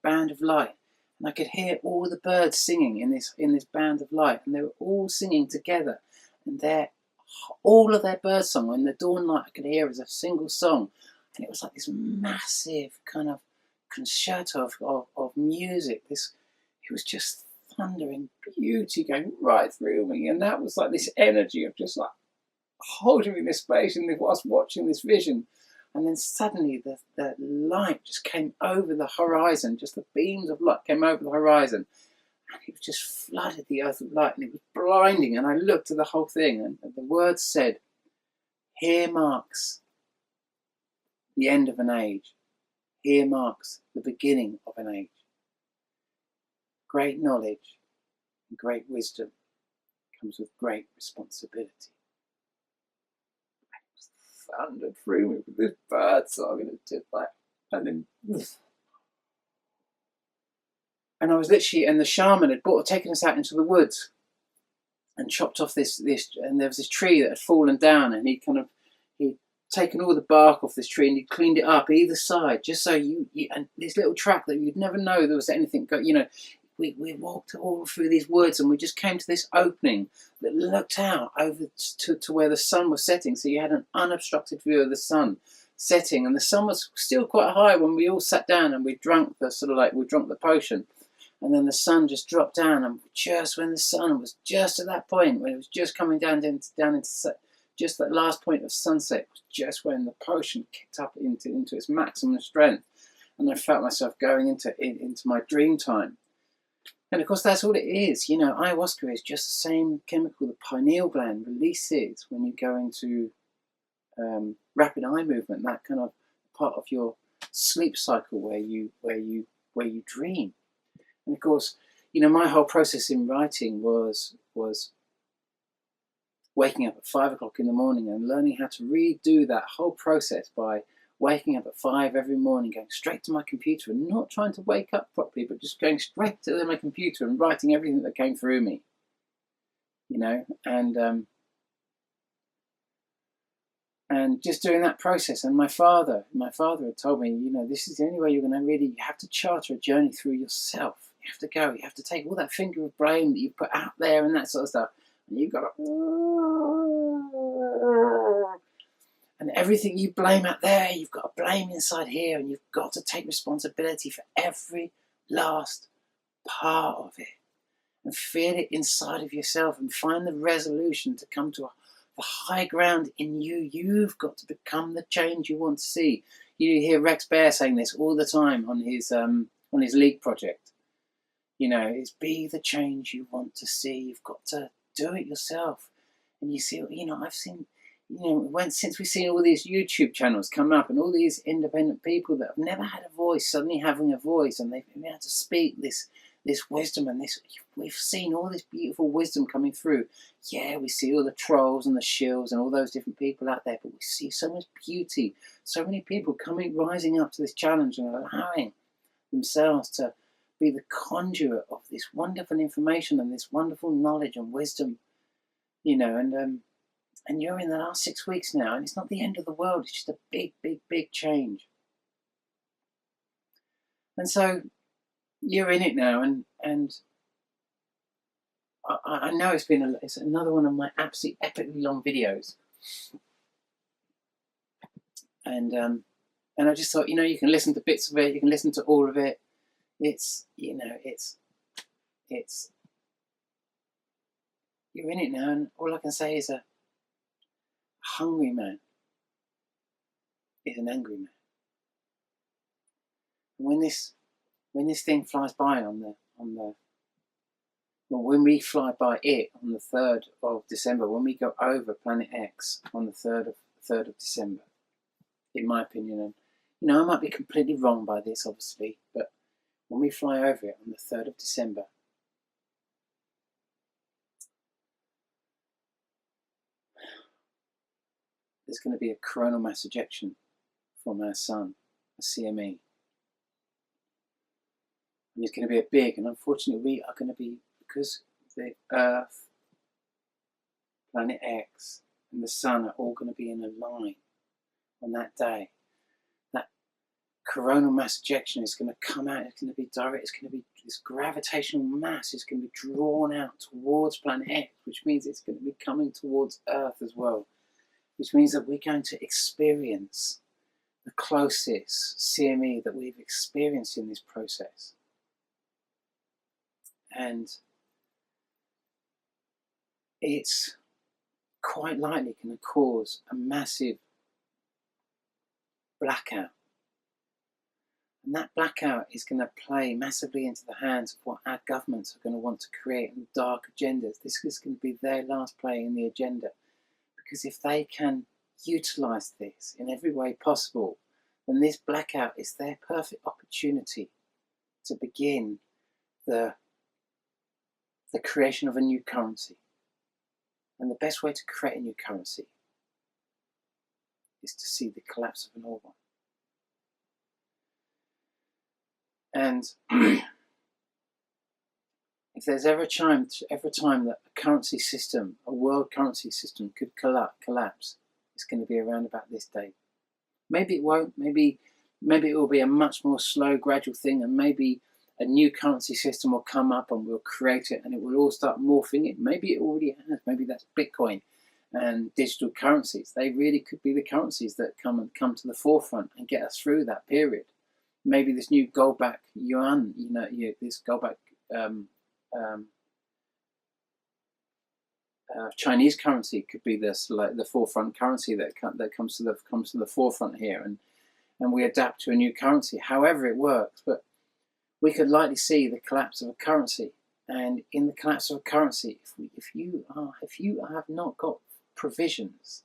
Speaker 1: band of light, and I could hear all the birds singing in this band of light, and they were all singing together, and all of their bird song in the dawn light I could hear as a single song, and it was like this massive kind of concerto of music. It was just thundering beauty going right through me, and that was like this energy of just like holding in this space and whilst watching this vision. And then suddenly the light just came over the horizon, just the beams of light came over the horizon, and it just flooded the earth with light, and it was blinding. And I looked at the whole thing, and the words said, "Here marks the end of an age. Here marks the beginning of an age. Great knowledge and great wisdom comes with great responsibility." Thundered through me with this bird song, and it just like, and I was literally, and the shaman had taken us out into the woods and chopped off this, and there was this tree that had fallen down, and he'd taken all the bark off this tree, and he'd cleaned it up either side, just so you and this little track that you'd never know there was anything. We walked all through these woods, and we just came to this opening that looked out over to where the sun was setting. So you had an unobstructed view of the sun setting, and the sun was still quite high when we all sat down and we drank the potion. And then the sun just dropped down, and just when the sun was just at that point, when it was just coming down into just that last point of sunset, was just when the potion kicked up into its maximum strength, and I felt myself going into my dream time. And of course, that's all it is. Ayahuasca is just the same chemical the pineal gland releases when you go into rapid eye movement, that kind of part of your sleep cycle where you dream. And of course, my whole process in writing was waking up at 5 o'clock in the morning and learning how to redo that whole process by waking up at 5 every morning, going straight to my computer and not trying to wake up properly, but just going straight to my computer and writing everything that came through me, and just doing that process. And my father had told me, this is the only way you're going to you have to charter a journey through yourself. You have to go, you have to take all that finger of blame that you put out there and that sort of stuff, and you've got to, and everything you blame out there, you've got to blame inside here, and you've got to take responsibility for every last part of it, and feel it inside of yourself, and find the resolution to come to the high ground in you. You've got to become the change you want to see. You hear Rex Bear saying this all the time on his Leak project. It's be the change you want to see. You've got to do it yourself. And you see, I've seen, since we've seen all these YouTube channels come up, and all these independent people that have never had a voice suddenly having a voice, and they've been able to speak this this wisdom and this, we've seen all this beautiful wisdom coming through. Yeah, we see all the trolls and the shills and all those different people out there, but we see so much beauty, so many people rising up to this challenge and allowing themselves to be the conduit of this wonderful information and this wonderful knowledge and wisdom, you know, and you're in the last 6 weeks now, and it's not the end of the world, it's just a big, big, big change. And so you're in it now, and I know it's another one of my absolutely epically long videos, and I just thought, you know, you can listen to bits of it, you can listen to all of it. It's, you know, it's you're in it now, and all I can say is a hungry man is an angry man. And when this thing flies by when we fly by it on the 3rd of December, when we go over Planet X on the 3rd of December, in my opinion, and you know, I might be completely wrong by this, obviously, but when we fly over it on the 3rd of December, there's going to be a coronal mass ejection from our sun, a CME. And it's going to be a big, and unfortunately we are going to be, because the Earth, Planet X, and the Sun are all going to be in a line on that day. That coronal mass ejection is going to come out, it's going to be direct, it's going to be, this gravitational mass is going to be drawn out towards Planet X, which means it's going to be coming towards Earth as well, which means that we're going to experience the closest CME that we've experienced in this process. And it's quite likely going to cause a massive blackout. And that blackout is going to play massively into the hands of what our governments are going to want to create in dark agendas. This is going to be their last play in the agenda. Because if they can utilize this in every way possible, then this blackout is their perfect opportunity to begin the creation of a new currency. And the best way to create a new currency is to see the collapse of an old one. And if there's ever a time that a currency system, a world currency system, could collapse, it's going to be around about this date. Maybe it won't. Maybe it will be a much more slow, gradual thing, and maybe a new currency system will come up and we'll create it and it will all start morphing it. Maybe it already has. Maybe that's Bitcoin and digital currencies. They really could be the currencies that come to the forefront and get us through that period. Maybe this new gold-backed yuan, this gold-backed Chinese currency could be this, like the forefront currency that comes to the forefront here, and we adapt to a new currency. However it works, but we could likely see the collapse of a currency, and in the collapse of a currency, if you have not got provisions,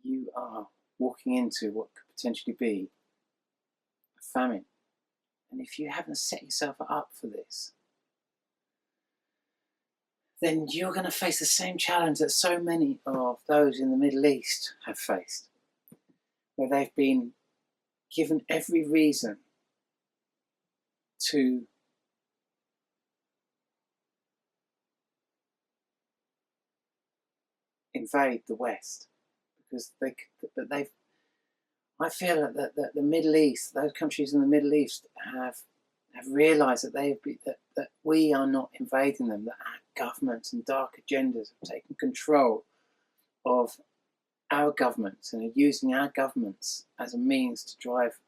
Speaker 1: you are walking into what could potentially be a famine. And if you haven't set yourself up for this, then you're going to face the same challenge that so many of those in the Middle East have faced, where they've been given every reason to invade the West, because I feel that the Middle East, those countries in the Middle East, have realised that we are not invading them, that our governments and dark agendas have taken control of our governments and are using our governments as a means to drive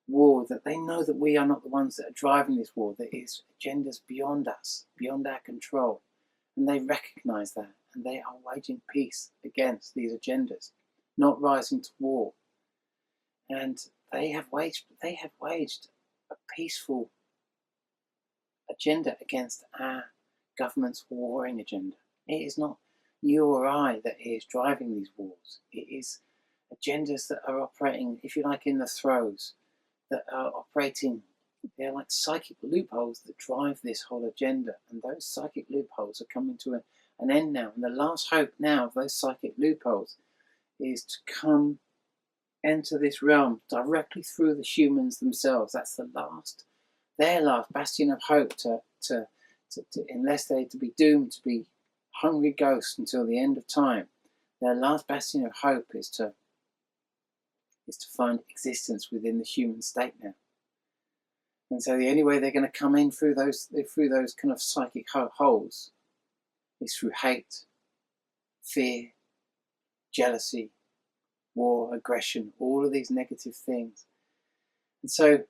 Speaker 1: war, that they know that we are not the ones that are driving this war, that is agendas beyond us, beyond our control. And they recognise that, and they are waging peace against these agendas, not rising to war. And they have waged a peaceful agenda against our government's warring agenda. It is not you or I that is driving these wars. It is agendas that are operating, if you like, in the throes that are operating. They're like psychic loopholes that drive this whole agenda, and those psychic loopholes are coming to an end now. And the last hope now of those psychic loopholes is to come enter this realm directly through the humans themselves. That's their last bastion of hope to unless they're to be doomed to be hungry ghosts until the end of time. Their last bastion of hope is to find existence within the human state now. And so the only way they're going to come in through those kind of psychic holes is through hate, fear, jealousy, war, aggression, all of these negative things. And so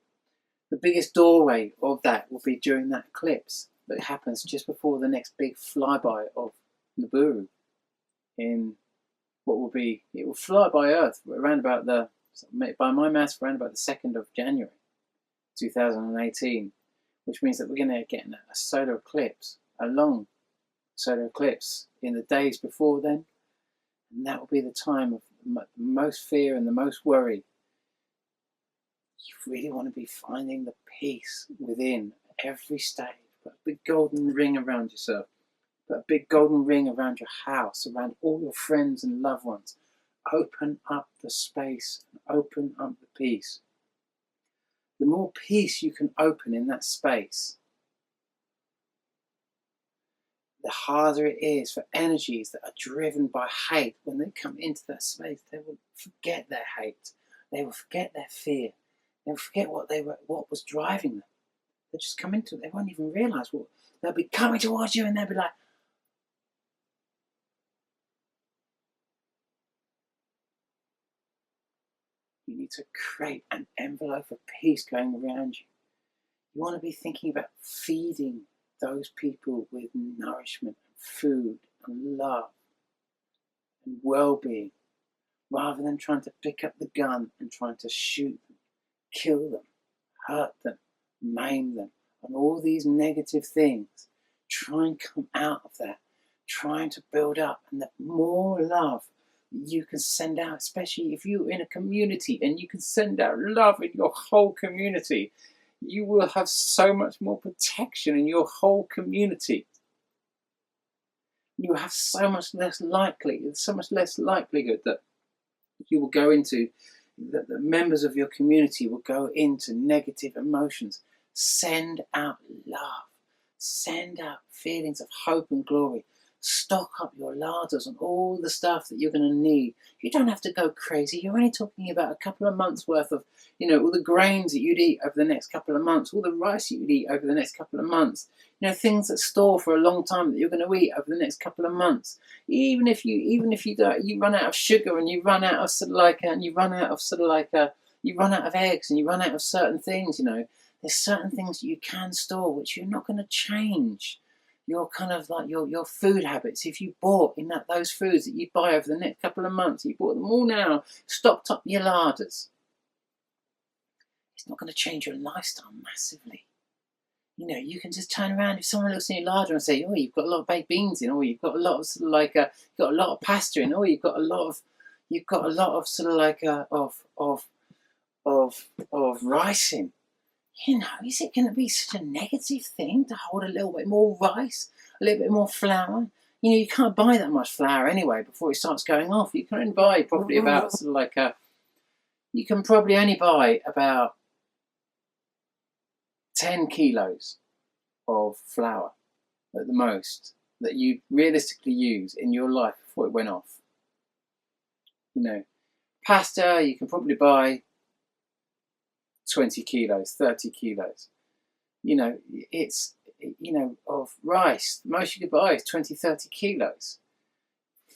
Speaker 1: the biggest doorway of that will be during that eclipse that happens just before the next big flyby of Nibiru in what will be, it will fly by Earth around about by my maths, around about the 2nd of January 2018, which means that we're going to get a solar eclipse, a long solar eclipse in the days before then, and that will be the time of the most fear and the most worry. You really want to be finding the peace within every stage. Put a big golden ring around yourself. Put a big golden ring around your house, around all your friends and loved ones. Open up the space, open up the peace. The more peace you can open in that space, the harder it is for energies that are driven by hate. When they come into that space, they will forget their hate. They will forget their fear. They will forget what was driving them. They'll just come into it. They won't even realise what. They'll be coming towards you and they'll be like, you need to create an envelope of peace going around you. You want to be thinking about feeding those people with nourishment and food and love and well-being, rather than trying to pick up the gun and trying to shoot them, kill them, hurt them, maim them, and all these negative things. Try and come out of that, trying to build up, and the more love you can send out, especially if you're in a community and you can send out love in your whole community, you will have so much more protection in your whole community. You have so much less likelihood that you will go into, that the members of your community will go into negative emotions. Send out love. Send out feelings of hope and glory. Stock up your larders on all the stuff that you're going to need. You don't have to go crazy. You're only talking about a couple of months worth of, all the grains that you'd eat over the next couple of months, all the rice you'd eat over the next couple of months. Things that store for a long time that you're going to eat over the next couple of months. Even if you run out of sugar and you run out of you run out of eggs and you run out of certain things. There's certain things that you can store which you're not going to change. Your kind of like your food habits. If you bought in those foods that you buy over the next couple of months, you bought them all now, stocked up your larders, it's not going to change your lifestyle massively. You can just turn around if someone looks in your larder and say, "Oh, you've got a lot of baked beans in," or "You've got a lot of you've got a lot of pasta in," or "You've got a lot of rice in." Is it going to be such a negative thing to hold a little bit more rice, a little bit more flour? You can't buy that much flour anyway before it starts going off. You can only buy probably about you can probably only buy about 10 kilos of flour at the most that you realistically use in your life before it went off. Pasta, you can probably buy 20 kilos, 30 kilos. Of rice, the most you could buy is 20, 30 kilos.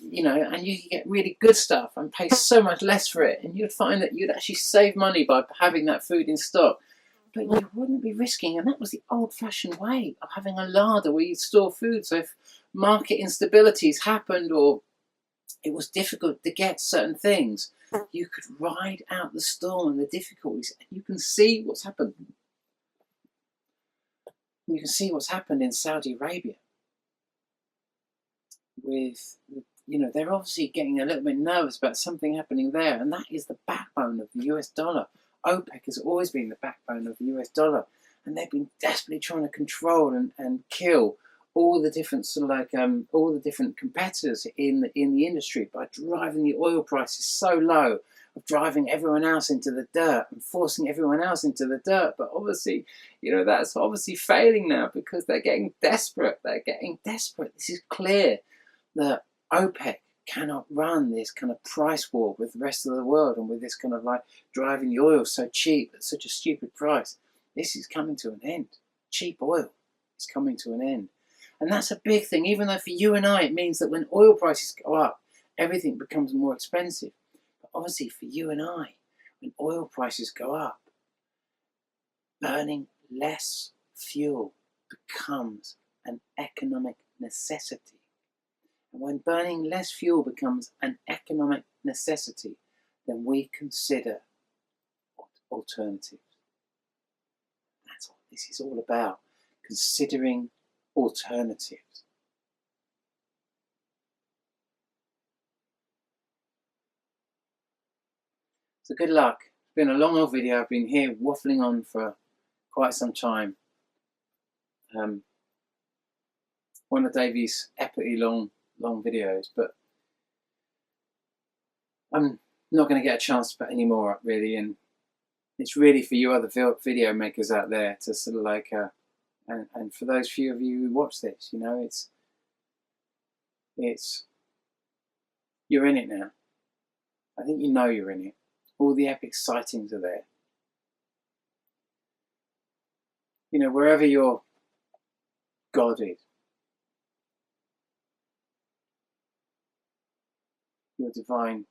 Speaker 1: And you could get really good stuff and pay so much less for it, and you'd find that you'd actually save money by having that food in stock. But you wouldn't be risking, and that was the old-fashioned way of having a larder where you store food. So if market instabilities happened or it was difficult to get certain things, you could ride out the storm and the difficulties, and you can see what's happened. You can see what's happened in Saudi Arabia. They're obviously getting a little bit nervous about something happening there, and that is the backbone of the US dollar. OPEC has always been the backbone of the US dollar, and they've been desperately trying to control and kill all the different all the different competitors in the industry by driving the oil prices so low, of driving everyone else into the dirt and forcing everyone else into the dirt. But obviously, that's obviously failing now because they're getting desperate. They're getting desperate. This is clear that OPEC cannot run this kind of price war with the rest of the world, and with this kind of driving the oil so cheap at such a stupid price. This is coming to an end. Cheap oil is coming to an end. And that's a big thing, even though for you and I it means that when oil prices go up, everything becomes more expensive. But obviously for you and I, when oil prices go up, burning less fuel becomes an economic necessity. And when burning less fuel becomes an economic necessity, then we consider alternatives. That's what this is all about, considering alternatives. So good luck. It's been a long old video. I've been here waffling on for quite some time. One of Davey's epically long videos, but I'm not going to get a chance to put any more up really, and it's really for you other video makers out there to sort of and for those few of you who watch this, it's you're in it now. I think you're in it. All the epic sightings are there. Wherever your God is, your divine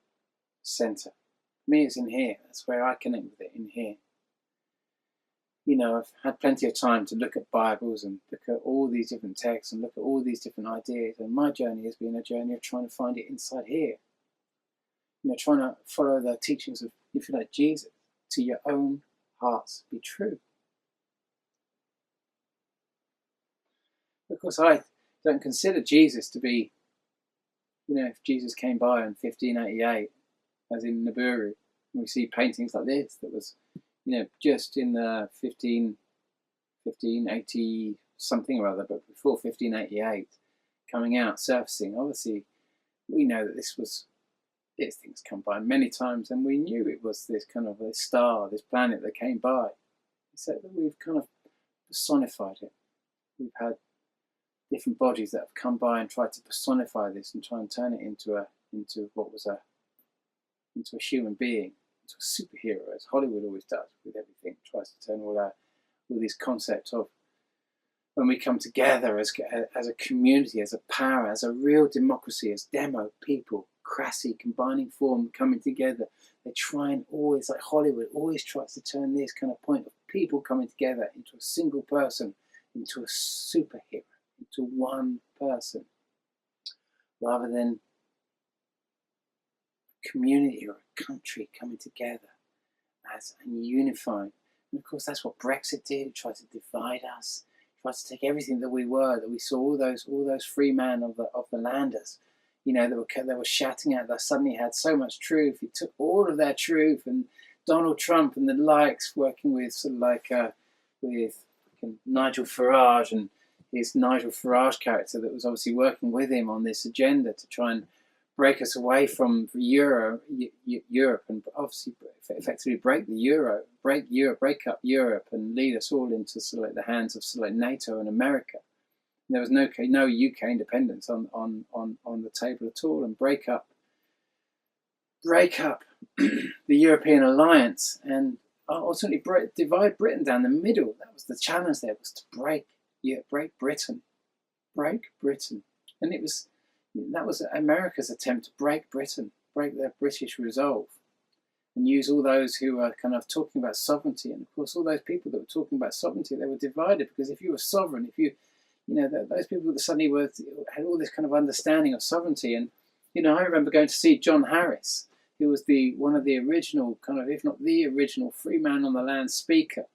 Speaker 1: center. For me, it's in here. That's where I connect with it, in here. I've had plenty of time to look at Bibles and look at all these different texts and look at all these different ideas. And my journey has been a journey of trying to find it inside here. Trying to follow the teachings of, if you like, Jesus, to your own hearts be true. Of course, I don't consider Jesus to be, if Jesus came by in 1588, as in Nibiru, we see paintings like this that was, just in the 1580 something or other, but before 1588, coming out, surfacing. Obviously, we know that these things come by many times, and we knew it was this kind of a star, this planet that came by. So that we've kind of personified it. We've had different bodies that have come by and tried to personify this and try and turn it into a human being, into a superhero, as Hollywood always does with everything. It tries to turn all these concepts of when we come together as a community, as a power, as a real democracy, as demo people, crassy, combining form, coming together. They try and always, like Hollywood, always tries to turn this kind of point of people coming together into a single person, into a superhero, into one person, rather than a community or a country coming together as and unifying. And of course, that's what Brexit did. It tried to divide us, tried to take everything that we were, that we saw, all those free men of the landers, they were shouting out that suddenly had so much truth. He took all of their truth, and Donald Trump and the likes, working with with Nigel Farage and his Nigel Farage character that was obviously working with him on this agenda to try and break us away from Europe and obviously effectively break the euro, break up Europe and lead us all into the hands of NATO and America. And there was no UK independence on the table at all, and break up the European alliance and ultimately divide Britain down the middle. That was the challenge there, was to break Britain. And that was America's attempt to break Britain, break their British resolve, and use all those who were kind of talking about sovereignty. And of course, all those people that were talking about sovereignty, they were divided, because if you were sovereign, those people that suddenly had all this kind of understanding of sovereignty. And I remember going to see John Harris, who was one of the original kind of, if not the original, free man on the land speaker.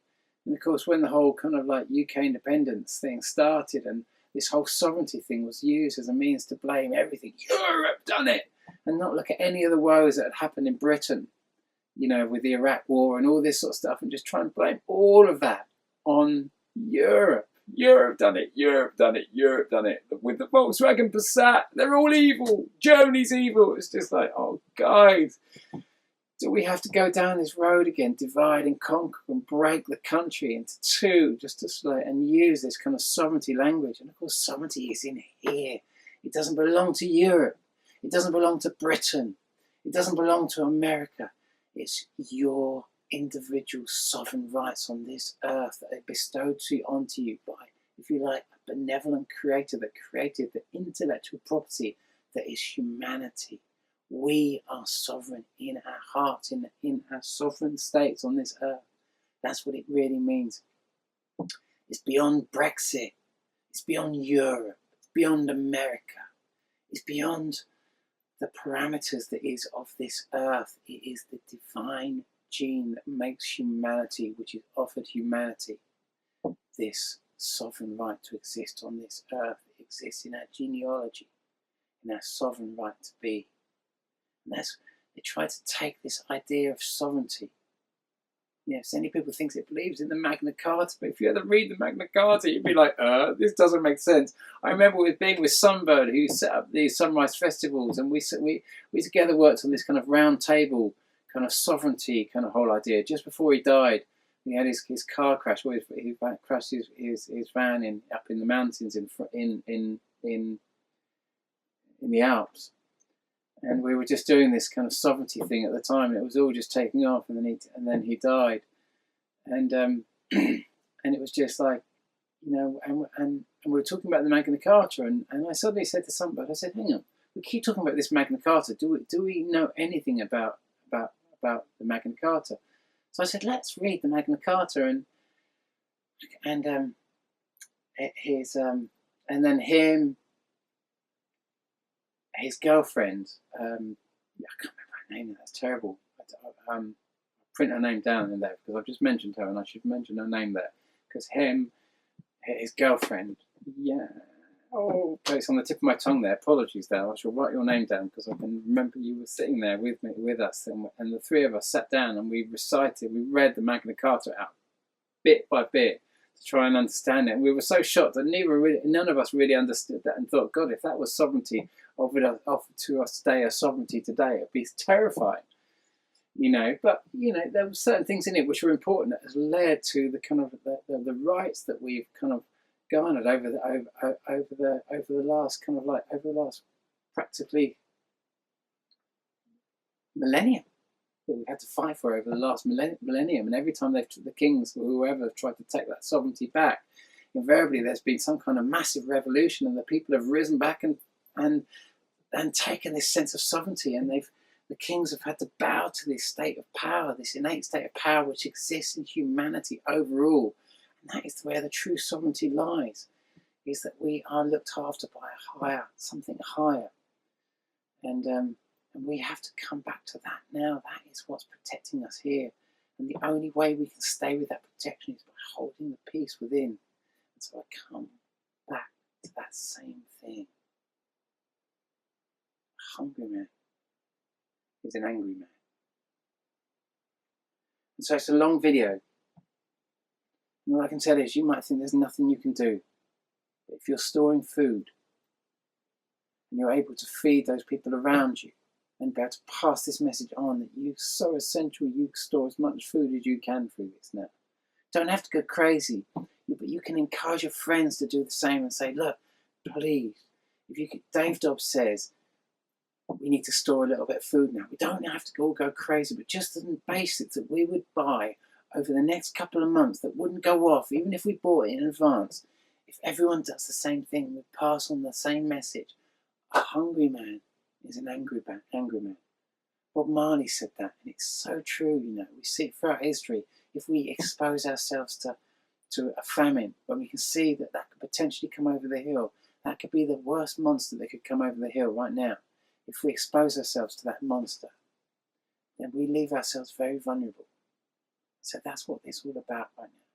Speaker 1: And of course, when the whole kind of UK independence thing started, and this whole sovereignty thing was used as a means to blame everything, Europe done it, and not look at any of the woes that had happened in Britain. you know, with the Iraq War and all this sort of stuff, and just try and blame all of that on Europe. Europe done it, Europe done it, Europe done it. With the Volkswagen Passat, they're all evil. Germany's evil. It's just like, oh, guys, do we have to go down this road again, divide and conquer and break the country into two, just to and use this kind of sovereignty language? And of course, sovereignty is in here. It doesn't belong to Europe. It doesn't belong to Britain. It doesn't belong to America. It's your individual sovereign rights on this earth that are bestowed onto you by, if you like, a benevolent creator that created the intellectual property that is humanity. We are sovereign in our hearts, in our sovereign states on this earth. That's what it really means. It's beyond Brexit. It's beyond Europe. It's beyond America. It's beyond the parameters that is of this earth. It is the divine gene that makes humanity, which is offered humanity, this sovereign right to exist on this earth. It exists in our genealogy, in our sovereign right to be. And that's, they try to take this idea of sovereignty. You know, so many people think it believes in the Magna Carta, but if you ever read the Magna Carta, you'd be like, this doesn't make sense. I remember being with Sunbird, who set up these sunrise festivals, and we together worked on this kind of round table, kind of sovereignty kind of whole idea. Just before he died, he had his car crash. He crashed his van up in the mountains in the Alps. And we were just doing this kind of sovereignty thing at the time, and it was all just taking off. And then he died, and it was just like, you know, and we were talking about the Magna Carta, and I suddenly said to somebody, I said, hang on, we keep talking about this Magna Carta. Do we know anything about the Magna Carta? So I said, let's read the Magna Carta, and then his girlfriend, I can't remember her name, that's terrible. I'll print her name down in there, because I've just mentioned her and I should mention her name there. Because his girlfriend, it's on the tip of my tongue there, apologies there. I shall write your name down because I can remember you were sitting there with us, and the three of us sat down and we read the Magna Carta out bit by bit, to try and understand it. And we were so shocked that none of us really understood that, and thought, God, if that was sovereignty offered to us today, as sovereignty today, it'd be terrifying, you know. But you know, there were certain things in it which were important that has led to the kind of the rights that we've kind of garnered over the last practically millennium, that we've had to fight for over the last millennium. And every time the kings or whoever have tried to take that sovereignty back, invariably there's been some kind of massive revolution, and the people have risen back and taken this sense of sovereignty, and the kings have had to bow to this state of power, this innate state of power which exists in humanity overall. And that is where the true sovereignty lies, is that we are looked after by something higher. And we have to come back to that now. That is what's protecting us here. And the only way we can stay with that protection is by holding the peace within. And so I come back to that same thing. A hungry man is an angry man. And so it's a long video. And all I can tell you is, you might think there's nothing you can do. But if you're storing food, and you're able to feed those people around you, and be able to pass this message on, that you're so essential, you store as much food as you can through this now. Don't have to go crazy, but you can encourage your friends to do the same and say, look, please, if you could, Dave Dobbs says, we need to store a little bit of food now. We don't have to all go crazy, but just the basics that we would buy over the next couple of months that wouldn't go off, even if we bought it in advance. If everyone does the same thing, we pass on the same message. A hungry man is an angry man. Bob Marley said that, and it's so true, you know. We see it throughout history. If we expose ourselves to a famine, when we can see that could potentially come over the hill, that could be the worst monster that could come over the hill right now. If we expose ourselves to that monster, then we leave ourselves very vulnerable. So that's what it's all about right now.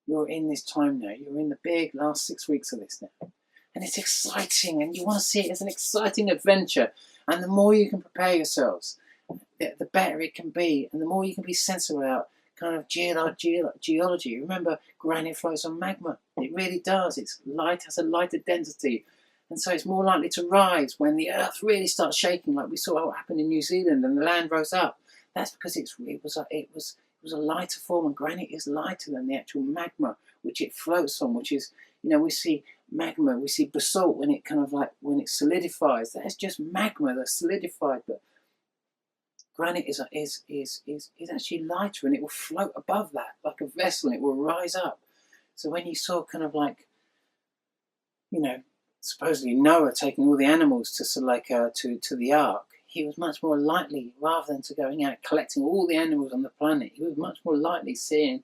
Speaker 1: You're in this time now. You're in the big last 6 weeks of this now. And it's exciting, and you want to see it as an exciting adventure. And the more you can prepare yourselves, the better it can be, and the more you can be sensible about kind of geology. Remember, granite floats on magma. It really does. It's light, has a lighter density, and so it's more likely to rise when the earth really starts shaking, like we saw what happened in New Zealand, and the land rose up. That's because it was a lighter form, and granite is lighter than the actual magma which it floats on, which is, we see magma, we see basalt when it when it solidifies. That's just magma that's solidified, but granite is actually lighter, and it will float above that like a vessel, and it will rise up. So when you saw supposedly Noah taking all the animals to the ark, he was much more likely, rather than to going out collecting all the animals on the planet, he was much more likely seeing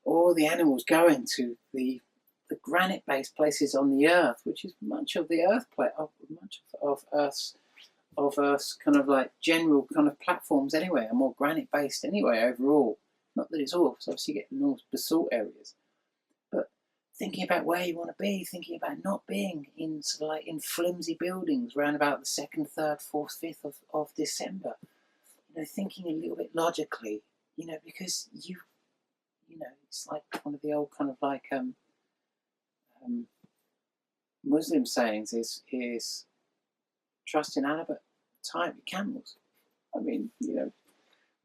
Speaker 1: all the animals going to the granite-based places on the earth, which is much of the earth much of Earth's general platforms anyway, are more granite-based anyway overall. Not that it's all, because obviously you get the North basalt areas, but thinking about where you want to be, thinking about not being in in flimsy buildings around about the 2nd, 3rd, 4th, 5th of December. Thinking a little bit logically, because it's like one of the old Muslim sayings is trust in Allah, but tie up your camels. I mean, we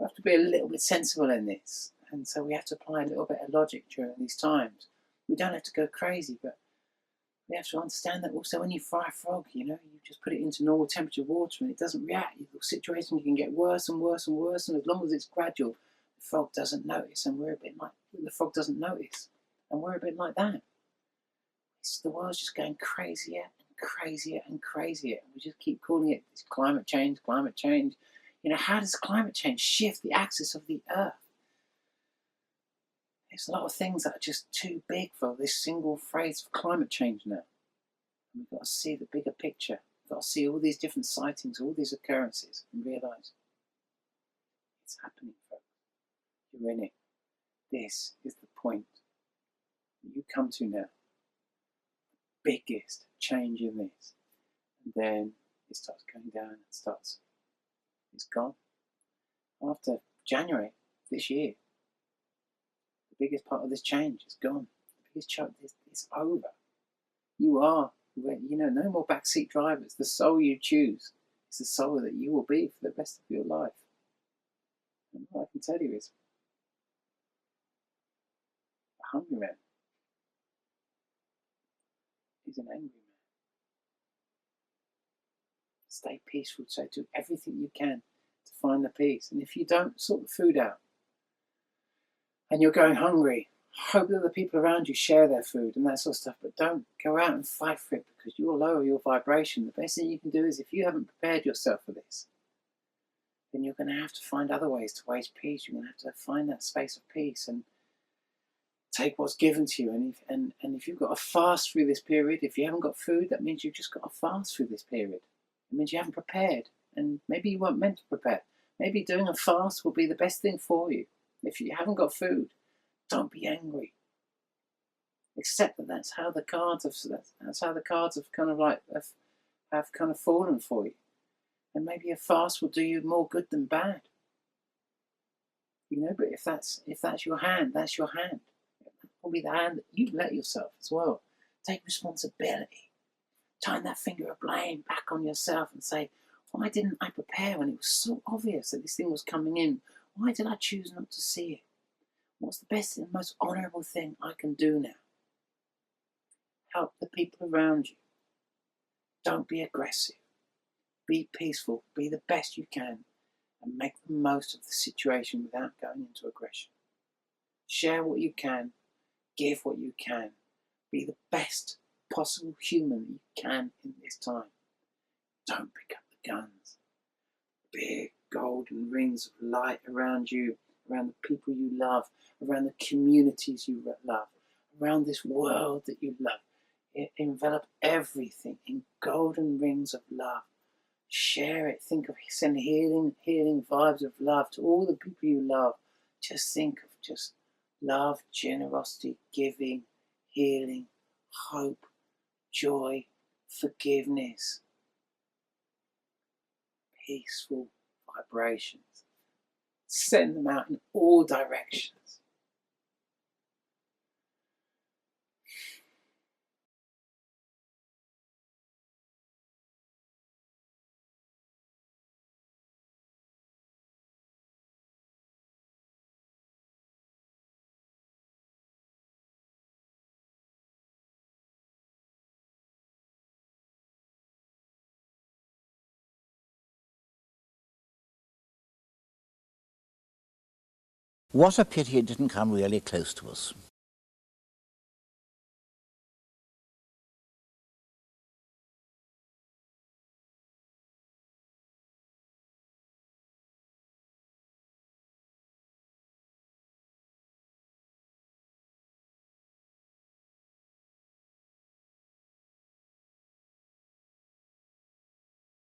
Speaker 1: have to be a little bit sensible in this, and so we have to apply a little bit of logic during these times. We don't have to go crazy, but we have to understand that also when you fry a frog, you just put it into normal temperature water and it doesn't react. The situation can get worse and worse and worse, and as long as it's gradual, the frog doesn't notice, and the frog doesn't notice, and we're a bit like that. The world's just going crazier and crazier and crazier. We just keep calling it climate change, climate change. How does climate change shift the axis of the Earth? There's a lot of things that are just too big for this single phrase of climate change now. And we've got to see the bigger picture. We've got to see all these different sightings, all these occurrences, and realise it's happening, folks. You're in it. This is the point that you come to now. Biggest change in this, and then it starts going down. It's gone. After January this year, the biggest part of this change is gone. The biggest chunk is over. You are, no more backseat drivers. The soul you choose is the soul that you will be for the rest of your life. And what I can tell you is, a hungry man is an angry man. Stay peaceful, so do everything you can to find the peace. And if you don't, sort the food out. And you're going hungry, hope that the people around you share their food and that sort of stuff, but don't go out and fight for it, because you'll lower your vibration. The best thing you can do is, if you haven't prepared yourself for this, then you're going to have to find other ways to wage peace. You're going to have to find that space of peace and take what's given to you. And if you've got to fast through this period, if you haven't got food, that means you've just got to fast through this period. It means you haven't prepared, and maybe you weren't meant to prepare. Maybe doing a fast will be the best thing for you. If you haven't got food, don't be angry. Accept that that's how the cards have fallen for you. And maybe a fast will do you more good than bad. But if that's your hand, that's your hand. That will be the hand that you let yourself as well. Take responsibility. Turn that finger of blame back on yourself and say, why didn't I prepare when it was so obvious that this thing was coming in? Why did I choose not to see it? What's the best and most honourable thing I can do now? Help the people around you. Don't be aggressive. Be peaceful. Be the best you can, and make the most of the situation without going into aggression. Share what you can. Give what you can. Be the best possible human you can in this time. Don't pick up the guns. Big golden rings of light around you, around the people you love, around the communities you love, around this world that you love. Envelop everything in golden rings of love. Share it. Send healing vibes of love to all the people you love. Just think of just love, generosity, giving, healing, hope, joy, forgiveness, peaceful vibrations. Send them out in all directions.
Speaker 2: What a pity it didn't come really close to us.